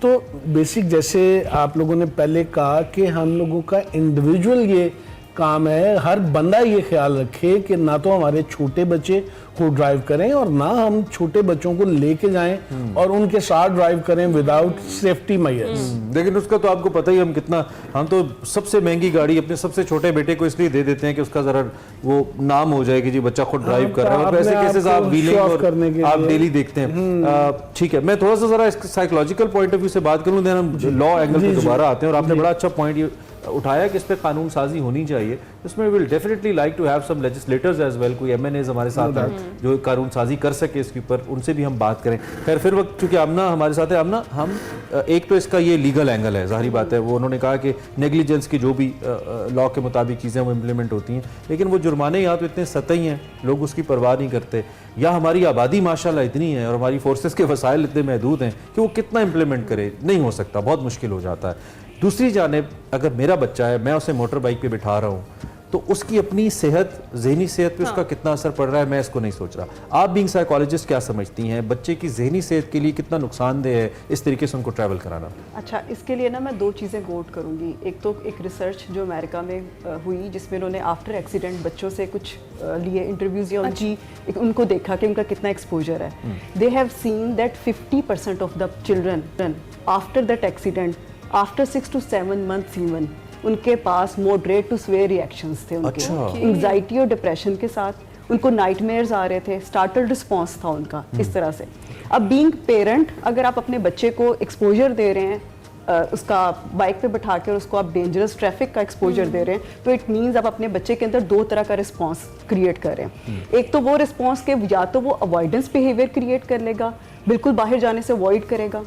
तो बेसिक जैसे आप लोगों ने पहले कहा कि हम लोगों का इंडिविजुअल ये काम है, हर बंदा ये ख्याल रखे कि ना तो हमारे छोटे बच्चे को ड्राइव करें और ना हम छोटे बच्चों को लेके जाएं और उनके साथ ड्राइव करें विदाउट सेफ्टी मेजर्स। लेकिन उसका तो आपको पता ही, हम तो सबसे महंगी गाड़ी अपने सबसे छोटे बेटे को इसलिए दे देते हैं कि उसका जरा वो नाम हो जाए कि जी बच्चा खुद ड्राइव कर रहा है, और ऐसे केसेस आप व्हीलिंग और आप डेली देखते हैं। ठीक है, मैं थोड़ा सा जरा साइकोलॉजिकल पॉइंट ऑफ व्यू से बात करूं, देन हम लॉ एंगल पे दोबारा आते हैं। और आपने बड़ा अच्छा पॉइंट उठाया कि इस पे कानून साजी होनी चाहिए। इसमें will definitely like to have some legislators as well, कोई MNAs हमारे साथ हैं जो कानून साजी कर सके इसके ऊपर, उनसे भी हम बात करें। खैर फिर वक्त चूंकि आमना हमारे साथ है, आमना हम एक तो इसका ये लीगल एंगल है, जाहिर बात है वो उन्होंने कहा कि नेग्लिजेंस की जो भी लॉ के मुताबिक चीज़ें वो इम्प्लीमेंट होती हैं, लेकिन वो जुर्माने यहाँ तो इतने सतही हैं, लोग उसकी परवाह नहीं करते, या हमारी आबादी माशाल्लाह इतनी है और हमारी फोर्सेस के वसाइल इतने महदूद हैं कि वो कितना इम्प्लीमेंट करे, नहीं हो सकता, बहुत मुश्किल हो जाता है। दूसरी जानिब अगर मेरा बच्चा है, मैं उसे मोटर बाइक पे बिठा रहा हूँ, तो उसकी अपनी सेहत, जहनी सेहत पे उसका कितना असर पड़ रहा है, मैं इसको नहीं सोच रहा। आप बीइंग साइकोलॉजिस्ट क्या समझती हैं, बच्चे की जहनी सेहत के लिए कितना नुकसानदेह है इस तरीके से उनको ट्रैवल कराना? अच्छा, इसके लिए ना मैं दो चीज़ें कोट करूँगी। एक तो एक रिसर्च जो अमेरिका में हुई जिसमें उन्होंने आफ्टर एक्सीडेंट बच्चों से कुछ लिए इंटरव्यूज़ या उनको देखा कि उनका कितना एक्सपोजर है। They have seen that 50% of the children after that accident, after 6 to 7 months even, उनके पास मॉडरेट टू स्वेयर रिएक्शंस थे उनके, एंग्जाइटी और डिप्रेशन के साथ उनको नाइटमेयर्स आ रहे थे, स्टार्टल रिस्पॉन्स था उनका इस तरह से। अब बीइंग पेरेंट, अगर आप अपने बच्चे को एक्सपोजर दे रहे हैं, उसका बाइक पे बिठा के उसको आप डेंजरस ट्रैफिक का एक्सपोजर दे रहे हैं, तो इट मीन्स आप अपने बच्चे के अंदर दो तरह का रिस्पॉन्स क्रिएट कर रहे हैं। एक तो वो रिस्पॉन्स के या तो वो अवॉइडेंस बिहेवियर क्रिएट कर लेगा, बिल्कुल बाहर जाने से अवॉइड करेगा,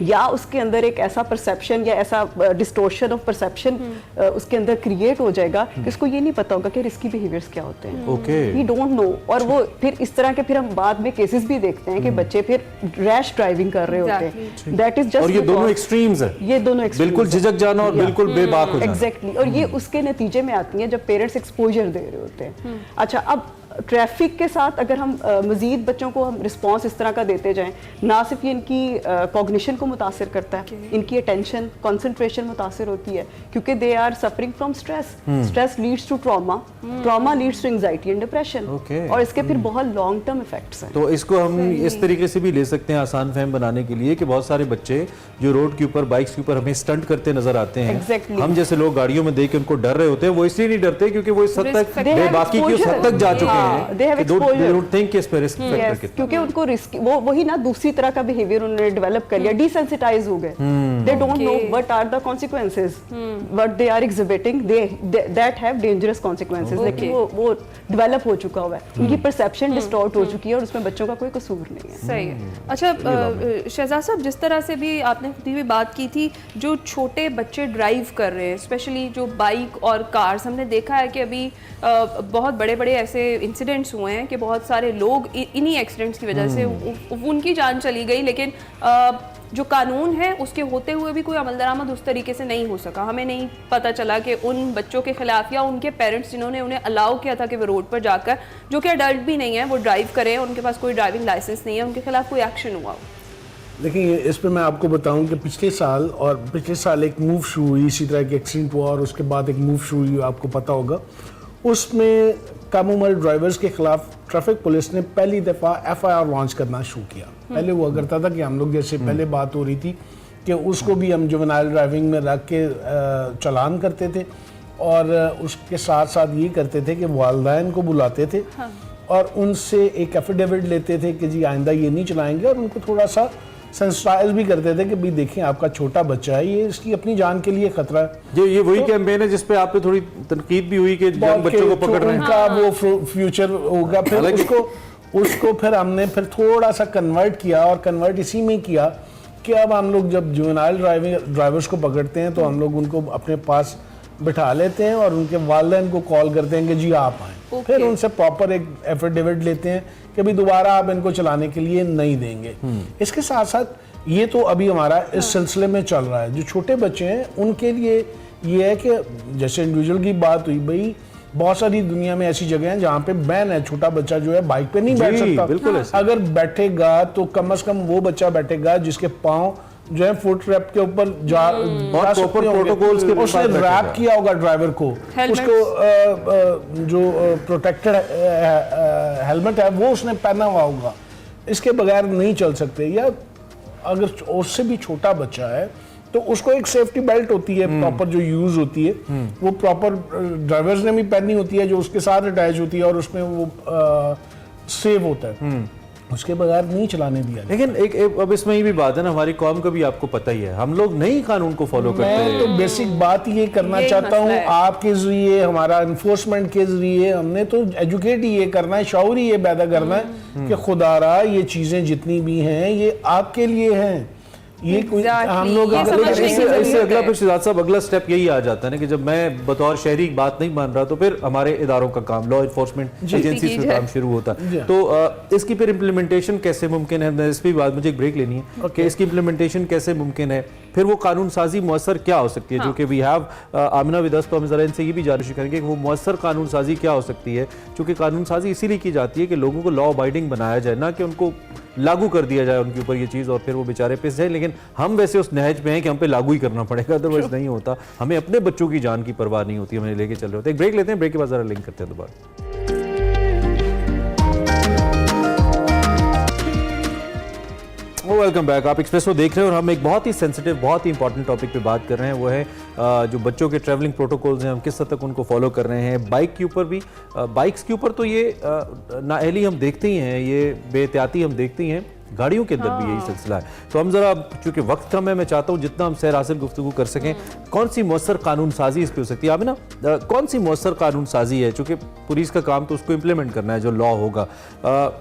या उसके अंदर एक ऐसा परसेप्शन या ऐसा डिस्टोर्शन ऑफ परसेप्शन उसके अंदर क्रिएट हो जाएगा कि उसको ये नहीं पता होगा कि रिस्की बिहेवियर्स क्या होते हैं। Okay, he don't know. और वो फिर इस तरह के फिर हम बाद में केसेस भी देखते हैं कि बच्चे फिर रैश ड्राइविंग कर रहे होते हैं। दैट इज जस्ट, और ये दोनों एक्सट्रीम्स है, ये दोनों एक्सट्रीम्स, बिल्कुल झिझक जाना और बिल्कुल बेबाक हो जाना। एग्जैक्टली। और ये उसके नतीजे में आती हैं जब पेरेंट्स एक्सपोजर दे रहे होते हैं। अच्छा, अब ट्रैफिक के साथ अगर हम मज़ीद बच्चों को हम रिस्पांस इस तरह का देते जाएं, ना सिर्फ ये इनकी कॉग्निशन को मुतासिर करता है, इनकी अटेंशन कंसंट्रेशन मुतासिर होती है, क्योंकि they are suffering from stress. Stress leads to trauma, trauma leads to anxiety and depression, और इसके फिर बहुत लॉन्ग टर्म इफेक्ट्स हैं। तो इसको हम इस तरीके से भी ले सकते हैं आसान फहम बनाने के लिए कि बहुत सारे बच्चे जो रोड के ऊपर बाइक्स के ऊपर हमें स्टंट करते नजर आते हैं, exactly. हम जैसे लोग गाड़ियों में देख के उनको डर रहे होते हैं, वो इसलिए नहीं डरते क्योंकि वो इस हद तक बेबाकी की उस हद तक जा चुके हैं क्योंकि उनको रिस्क वो वही ना दूसरी तरह का बिहेवियर उन्होंने डेवलप कर लिया, डिसेंसिटाइज हो गए। They don't know what are the consequences what they are exhibiting, that have dangerous consequences. लेकिन वो डेवलप हो चुका हुआ है, उनकी परसेप्शन डिस्टॉर्ट हो चुकी है और उसमें बच्चों का कोई कसूर नहीं है। सही है। अच्छा शहजाद साहब, जिस तरह से भी आपने खुद भी बात की थी, जो छोटे बच्चे ड्राइव कर रहे हैं, स्पेशली जो बाइक और कार्स, हमने देखा है कि अभी बहुत बड़े बड़े ऐसे इंसिडेंट्स हुए हैं कि बहुत सारे लोग इन्हीं एक्सीडेंट्स की वजह से उनकी जान चली गई, लेकिन जो कानून है उसके होते हुए भी कोई अमल दरामद उस तरीके से नहीं हो सका। हमें नहीं पता चला कि उन बच्चों के खिलाफ या उनके पेरेंट्स जिन्होंने उन्हें अलाउ किया था कि वो रोड पर जाकर, जो कि अडल्ट भी नहीं है, वो ड्राइव करें, उनके पास कोई ड्राइविंग लाइसेंस नहीं है, उनके खिलाफ कोई एक्शन हुआ हो। देखिए, इस पर मैं आपको बताऊं कि पिछले साल एक मूव शुरू हुई, इसी तरह की एक्सीडेंट हुआ, और उसके बाद एक मूव शुरू हुई, आपको पता होगा। उसमें कम उम्र ड्राइवर्स के खिलाफ ट्रैफिक पुलिस ने पहली दफ़ा FIR लॉन्च करना शुरू किया। पहले हुआ करता था कि हम लोग जैसे पहले बात हो रही थी कि उसको भी हम जुवेनाइल ड्राइविंग में रख के चालान करते थे, और उसके साथ साथ ये करते थे कि वालिदैन को बुलाते थे और उनसे एक एफिडेविट लेते थे कि जी आइंदा ये नहीं चलाएंगे, और उनको थोड़ा सा सेंसिटाइज भी करते थे कि भाई देखें आपका छोटा बच्चा है, ये इसकी अपनी जान के लिए खतरा है। ये वही कैंपेन है जिसपे आप पे थोड़ी तनकीद भी हुई कि जब बच्चों को पकड़ रहे हैं, उनका वो फ्यूचर होगा। फिर उसको फिर हमने फिर थोड़ा सा कन्वर्ट किया, और कन्वर्ट इसी में किया कि अब हम लोग जब जुवेनाइल ड्राइवर्स को पकड़ते हैं तो हम लोग उनको अपने पास बिठा लेते हैं और उनके वालिदैन को कॉल करते हैं कि जी आप आएँ। फिर उनसे प्रॉपर एक एफिडेविट लेते हैं कि भाई दोबारा आप इनको चलाने के लिए नहीं देंगे। इसके साथ साथ ये तो अभी हमारा इस सिलसिले में चल रहा है। जो छोटे बच्चे हैं उनके लिए ये है कि जैसे इंडिविजुअल की बात हुई, भाई बहुत सारी दुनिया में ऐसी जगह हैं जहाँ पे बैन है, छोटा बच्चा जो है बाइक पे नहीं बैठ सकता। बिल्कुल अगर बैठेगा तो कम से कम वो बच्चा बैठेगा जिसके पाँव जो है फुट रैप के ऊपर जा सकते होंगे। उसने रैप किया होगा ड्राइवर को, उसको जो प्रोटेक्टेड हेलमेट है वो उसने पहना हुआ होगा, इसके बगैर नहीं चल सकते। या अगर उससे भी छोटा बच्चा है तो उसको एक सेफ्टी बेल्ट होती है प्रॉपर जो यूज होती है, वो प्रॉपर ड्राइवर्स ने भी पहनी होती है जो उसके साथ अटैच होती है, और उसमें वो सेव होता है, उसके बगैर नहीं चलाने दिया। लेकिन एक अब इसमें ये भी बात है ना, हमारी कौम का भी आपको पता ही है, हम लोग नहीं कानून को फॉलो करते हैं। मैं तो बेसिक बात ये करना चाहता हूँ आपके जरिए, हमारा इन्फोर्समेंट के जरिए, हमने तो एजुकेट ही ये करना है, शऊर ही ये पैदा करना है कि खुदारा ये चीजें जितनी भी हैं ये आपके लिए हैं। ये कोई हम लोग इससे अगला फिर शहजाद साहब अगला स्टेप यही आ जाता है ना कि जब मैं बतौर शहरी बात नहीं मान रहा तो फिर हमारे इदारों का काम, लॉ इन्फोर्समेंट एजेंसी का काम शुरू होता है। तो इसकी फिर इम्प्लीमेंटेशन कैसे मुमकिन है, इस पर बात मुझे एक ब्रेक लेनी है कि इसकी इम्प्लीमेंटेशन कैसे मुमकिन है, फिर वो कानून साजी मुअस्सर क्या हो सकती है, जो कि we have Amina with us, तो हम जरा इनसे ये भी जानकारी करेंगे कि वो मुअस्सर कानून साजी क्या हो सकती है, क्योंकि कानून साजी इसीलिए की जाती है कि लोगों को लॉ अबाइडिंग बनाया जाए, ना कि उनको लागू कर दिया जाए उनके ऊपर ये चीज़ और फिर वो बेचारे पिस जाए। लेकिन हम वैसे उस नहज में हैं कि हम पे लागू ही करना पड़ेगा, अदरवाइज नहीं होता। हमें अपने बच्चों की जान की परवाह नहीं होती, हमें लेके चल रहे होते। एक ब्रेक लेते हैं, ब्रेक के बाद जरा लिंक करते हैं दोबारा। वेलकम बैक, आप एक्सप्रेसो देख रहे हैं और हम एक बहुत ही सेंसिटिव, बहुत ही इंपॉर्टेंट टॉपिक पे बात कर रहे हैं। वो है जो बच्चों के ट्रैवलिंग प्रोटोकॉल्स हैं, हम किस हद तक उनको फॉलो कर रहे हैं। बाइक के ऊपर भी, बाइक्स के ऊपर तो ये नाअहली हम देखते ही हैं, ये बेहतियाती हम देखते ही हैं। गाड़ियों के अंदर भी यही सिलसिला है। तो हम जरा, चूंकि वक्त कम है, मैं चाहता हूँ जितना हम सैर हासिल गुफ्तगू कर सकें, कौन सी मौसर कानून साजी इस पे हो सकती है। आप ना कौन सी मौसर कानून साजी है, चूंकि पुलिस का काम तो उसको इम्प्लीमेंट करना है, जो लॉ होगा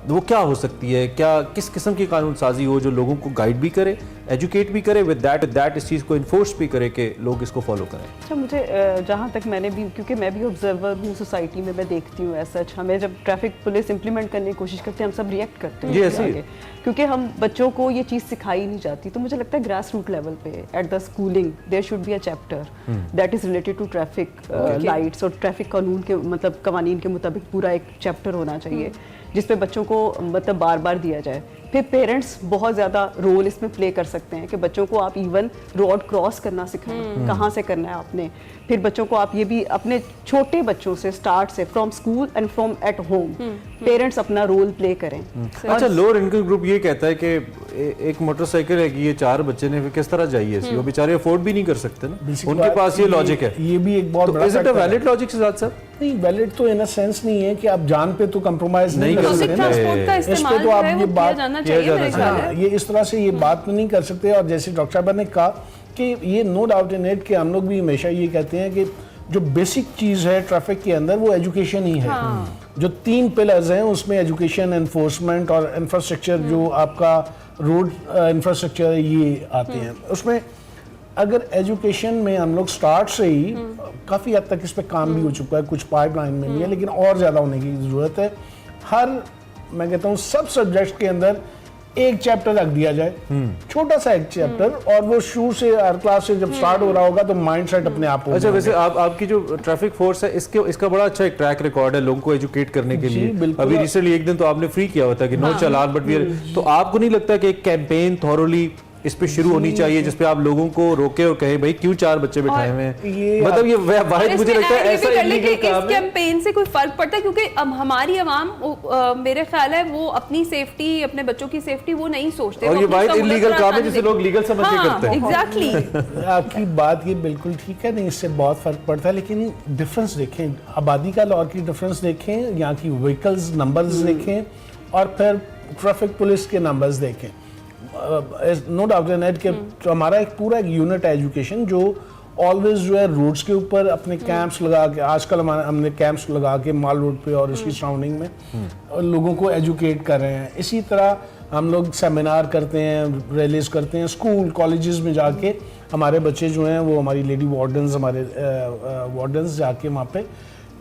वो क्या हो सकती है, क्या किस किस्म की कानून साजी हो जो लोगों को गाइड भी करे, एजुकेट भी करे, विद दैट इस चीज़ को इन्फोर्स भी करे कि लोग इसको फॉलो करें। अच्छा, मुझे जहाँ तक मैंने भी, क्योंकि मैं भी ऑब्जर्वर हूँ सोसाइटी में, मैं देखती हूँ ऐसा, हमें जब ट्रैफिक पुलिस इंप्लीमेंट करने की कोशिश करते हैं हम सब रिएक्ट करते हैं जी, ऐसे क्योंकि हम बच्चों को ये चीज़ सिखाई नहीं जाती। तो मुझे लगता है ग्रास रूट लेवल पे at the schooling there should be a chapter that is related to traffic lights और ट्रैफिक कानून के मतलब कवानीन के मुताबिक पूरा एक चैप्टर होना चाहिए जिस पे बच्चों को मतलब बार बार दिया जाए। फिर पेरेंट्स बहुत ज़्यादा रोल इसमें प्ले कर सकते हैं कि बच्चों को आप इवन रोड क्रॉस करना सिखाएं, कहाँ से करना है आपने। फिर बच्चों को आप ये भी अपने छोटे बच्चों से स्टार्ट से from school and from at home parents अपना रोल प्ले करें। अच्छा, लोअर इनकम ग्रुप ये कहता है कि एक मोटरसाइकिल है कि ये 4 बच्चे ने, फिर किस तरह जाइए ऐसी, वो बेचारे अफोर्ड भी नहीं कर सकते ना, उनके पास ये लॉजिक है। ये भी एक बहुत बड़ा is it a valid logic से साथ साहब? नहीं, वैलिड तो इन अ सेंस नहीं है कि आप जान पे तो कंप्रोमाइज नहीं कर सकते। ट्रांसपोर्ट का इस पे इस्तेमाल तो आप है, ये वो बात किया जाना चाहिए मेरे ख्याल है। ये इस तरह से ये बात तो नहीं कर सकते। और जैसे डॉक्टर साहब ने कहा कि ये नो डाउट इन इट कि हम लोग भी हमेशा ये कहते हैं कि जो बेसिक चीज़ है ट्रैफिक के अंदर वो एजुकेशन ही है। जो 3 पिलर्स हैं उसमें एजुकेशन, एनफोर्समेंट और इंफ्रास्ट्रक्चर, जो आपका रोड इंफ्रास्ट्रक्चर है, ये आते हैं उसमें। अगर एजुकेशन में हम लोग स्टार्ट से ही काफ़ी हद तक इस पे काम भी हो चुका है, कुछ पाइपलाइन में नहीं है, लेकिन और ज़्यादा होने की ज़रूरत है। मैं कहता हूँ सब सब्जेक्ट के अंदर एक चैप्टर रख दिया जाए, छोटा सा एक चैप्टर, और वो शुरू से हर क्लास से जब स्टार्ट हो रहा होगा तो माइंड सेट अपने आप होगा। अच्छा, वैसे आपकी जो ट्रैफिक फोर्स है इसका बड़ा अच्छा एक ट्रैक रिकॉर्ड है लोगों को एजुकेट करने के लिए। अभी रिसेंटली एक दिन तो आपने फ्री किया हुआ था कि नो चालान बट वी, तो आपको नहीं लगता कि एक कैंपेन थॉरोली इस पे शुरू होनी चाहिए जिसपे आप लोगों को रोके और कहे भाई क्यों 4 बच्चे बिठाए हुए हैं? मतलब ये वाहिद मुझे लगता है ऐसा इलीगल काम है। इस कैंपेन से कोई फर्क पड़ता है क्योंकि अब हमारी आवाम मेरे ख्याल है वो अपनी सेफ्टी, अपने बच्चों की सेफ्टी वो नहीं सोचते, और ये वाहिद इलीगल काम है जिसे लोग लीगल समझ के करते हैं। एग्जैक्टली आपकी बात ये बिल्कुल ठीक है, नहीं इससे बहुत फर्क पड़ता है, लेकिन डिफरेंस देखें, आबादी का लॉ की डिफरेंस देखें, यहाँ की व्हीकल्स नंबर्स देखें और फिर ट्रैफिक पुलिस के नंबर्स देखें। नो डाउट इन इट कि हमारा एक पूरा एक यूनिट है एजुकेशन जो ऑलवेज जो है रोड्स के ऊपर अपने कैंप्स लगा के, आजकल हमने कैंप्स लगा के माल रोड पे और उसकी सराउंडिंग में लोगों को एजुकेट कर रहे हैं। इसी तरह हम लोग सेमिनार करते हैं, रैलीज करते हैं, स्कूल कॉलेजेस में जाके हमारे बच्चे जो हैं वो हमारी लेडी वार्डन्स, हमारे वार्डन्स जाके वहाँ पे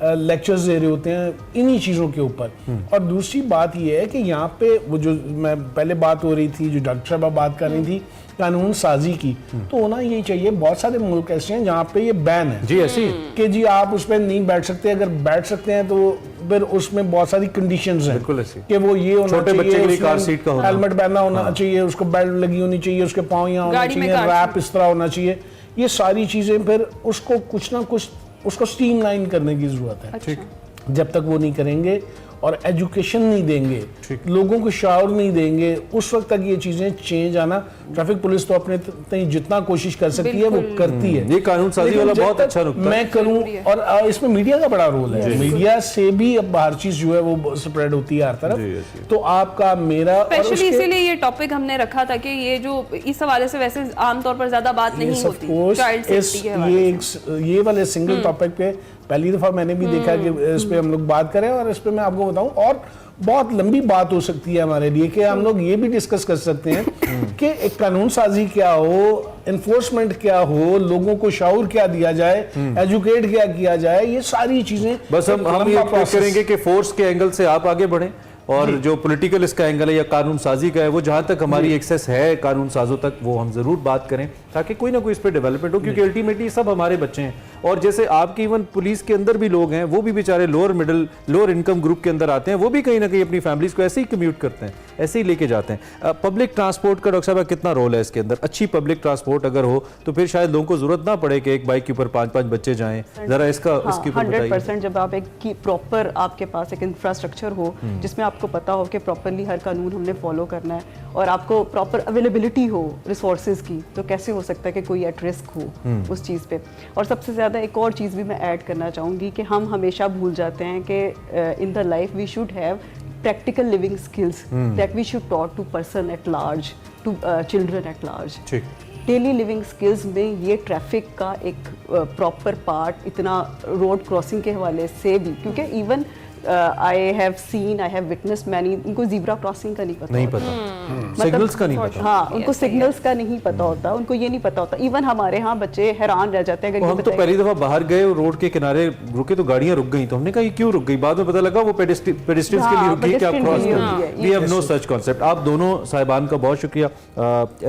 लेक्चर्स दे रहे होते हैं इन्हीं चीज़ों के ऊपर। और दूसरी बात ये है कि यहाँ पे वो जो मैं पहले बात हो रही थी, जो डॉक्टर साहब बात कर रही थी कानून साजी की, तो होना यही चाहिए। बहुत सारे मुल्क ऐसे हैं जहाँ पे ये बैन है जी, ऐसी कि जी आप उस पर नहीं बैठ सकते, अगर बैठ सकते हैं तो फिर उसमें बहुत सारी कंडीशंस हैं कि वो ये होना छोटे बच्चे के लिए कार सीट का होना, हेलमेट पहनना होना चाहिए, उसको बेल्ट लगी होनी चाहिए, उसके पाँव यहाँ होना चाहिए, रैप इस तरह होना चाहिए। ये सारी चीज़ें फिर उसको कुछ ना कुछ उसको स्ट्रीमलाइन करने की जरूरत है। अच्छा। जब तक वो नहीं करेंगे और एजुकेशन नहीं देंगे, लोगों को शावर नहीं देंगे, उस वक्त तक ये चीजें चेंज आना। ट्रैफिक पुलिस तो अपने तक जितना कोशिश कर सकती है वो करती है। ये कानून साजी वाला बहुत अच्छा नुक्ता मैं करूं, और इसमें मीडिया का बड़ा रोल है। मीडिया से भी अब हर चीज जो है वो स्प्रेड होती है हर तरफ। तो आपका मेरा स्पेशली इसीलिए ये टॉपिक हमने रखा था कि ये जो इस हवाले से वैसे आमतौर पर ज्यादा बात नहीं होती चाइल्ड सेफ्टी के हवाले से। ये वाले सिंगल टॉपिक पे पहली दफा मैंने भी देखा कि इस पे हम लोग बात करें, और इस पे मैं आपको बताऊं और बहुत लंबी बात हो सकती है हमारे लिए कि हम लोग ये भी डिस्कस कर सकते हैं कि एक कानून साजी क्या हो, इन्फोर्समेंट क्या हो, लोगों को शाउर क्या दिया जाए, एजुकेट क्या किया जाए, ये सारी चीजें। बस हम ये करेंगे कि फोर्स के एंगल से आप आगे बढ़ें और जो पॉलिटिकल इसका एंगल है या कानून साजी का है वो जहां तक हमारी एक्सेस है कानून साजों तक वो हम जरूर बात करें ताकि कोई ना कोई इस पर डेवलपमेंट हो, क्योंकि अल्टीमेटली सब हमारे बच्चे हैं। और जैसे आपके इवन पुलिस के अंदर भी लोग हैं वो भी बेचारे लोअर इनकम ग्रुप के अंदर आते हैं, वो भी कहीं ना कहीं अपनी फैमिलीज को ऐसे ही कम्यूट करते हैं, ऐसे ही लेके जाते हैं। पब्लिक ट्रांसपोर्ट का डॉक्टर साहब कितना रोल है इसके अंदर? अच्छी पब्लिक ट्रांसपोर्ट अगर हो तो फिर शायद लोगों को जरूरत ना पड़े कि एक बाइक के ऊपर 5-5 बच्चे जाएं। जरा इसका इसके ऊपर बताइए। 100% जब आप एक प्रॉपर आपके पास एक इंफ्रास्ट्रक्चर हो जिसमें आपको पता हो कि प्रॉपरली हर कानून हमने फॉलो करना है और आपको प्रॉपर अवेलेबिलिटी हो रिसोर्सेज की, तो कैसे हो सकता है कि कोई एट रिस्क हो उस चीज़ पे। और सबसे ज़्यादा एक और चीज़ भी मैं ऐड करना चाहूँगी कि हम हमेशा भूल जाते हैं कि in the life we should have practical living skills that we should taught to person at large, to children at large. ठीक डेली लिविंग स्किल्स में ये ट्रैफिक का एक प्रॉपर पार्ट, इतना रोड क्रॉसिंग के हवाले से भी, क्योंकि even I have seen, I have witness many, उनको जीब्रा क्रॉसिंग का नहीं पता नहीं होता। पता, सिग्नल्स का नहीं पता। हाँ, उनको सिग्नल्स का नहीं पता होता, उनको ये नहीं पता होता। इवन हमारे यहाँ बच्चे हैरान रह जाते हैं अगर हम तो पहली दफा बाहर गए और रोड के किनारे रुके तो गाड़ियां रुक गई, तो हमने कहा ये क्यों रुक गई, बाद में पता लगा वो पेडेस्ट्रियंस के लिए रुकी है कि आप क्रॉस कर। We have no such concept. आप दोनों साहिबान का बहुत शुक्रिया,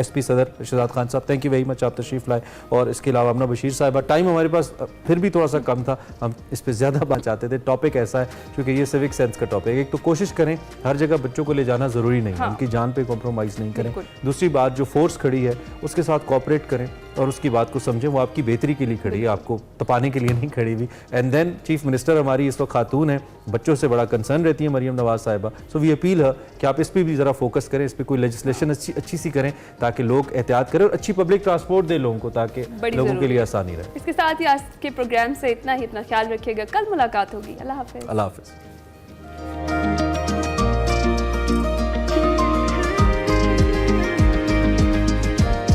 एसपी सदर शहजाद खान साहब, थैंक यू वेरी मच, आप तशरीफ लाए, और इसके अलावा अमना बशीर साहिबा। टाइम हमारे पास फिर भी थोड़ा सा कम था, हम इस पर ज़्यादा बात चाहते थे। टॉपिक ऐसा है क्योंकि ये सिविक सेंस का टॉपिक, एक तो कोशिश करें हर जगह बच्चों को ले जाना ज़रूरी नहीं है, उनकी जान पे कॉम्प्रोमाइज़ नहीं करें। दूसरी बात, जो फोर्स खड़ी है उसके साथ कोऑपरेट करें और उसकी बात को समझें, वो आपकी बेहतरी के लिए खड़ी है, आपको तपाने के लिए नहीं खड़ी हुई। एंड देन चीफ मिनिस्टर हमारी इस वक्त खातून है, बच्चों से बड़ा कंसर्न रहती है मरियम नवाज साहिबा, सो वी अपील है कि आप इस पर भी ज़रा फोकस करें, इस पर कोई लेजिस्लेशन अच्छी सी करें ताकि लोग एहतियात करें और अच्छी पब्लिक ट्रांसपोर्ट दें लोगों को, ताकि लोगों के लिए आसानी रहे। इसके साथ ही आज के प्रोग्राम से इतना ही, अपना ख्याल रखिएगा, कल मुलाकात होगी। अल्लाह हाफिज़। अल्लाह हाफिज़।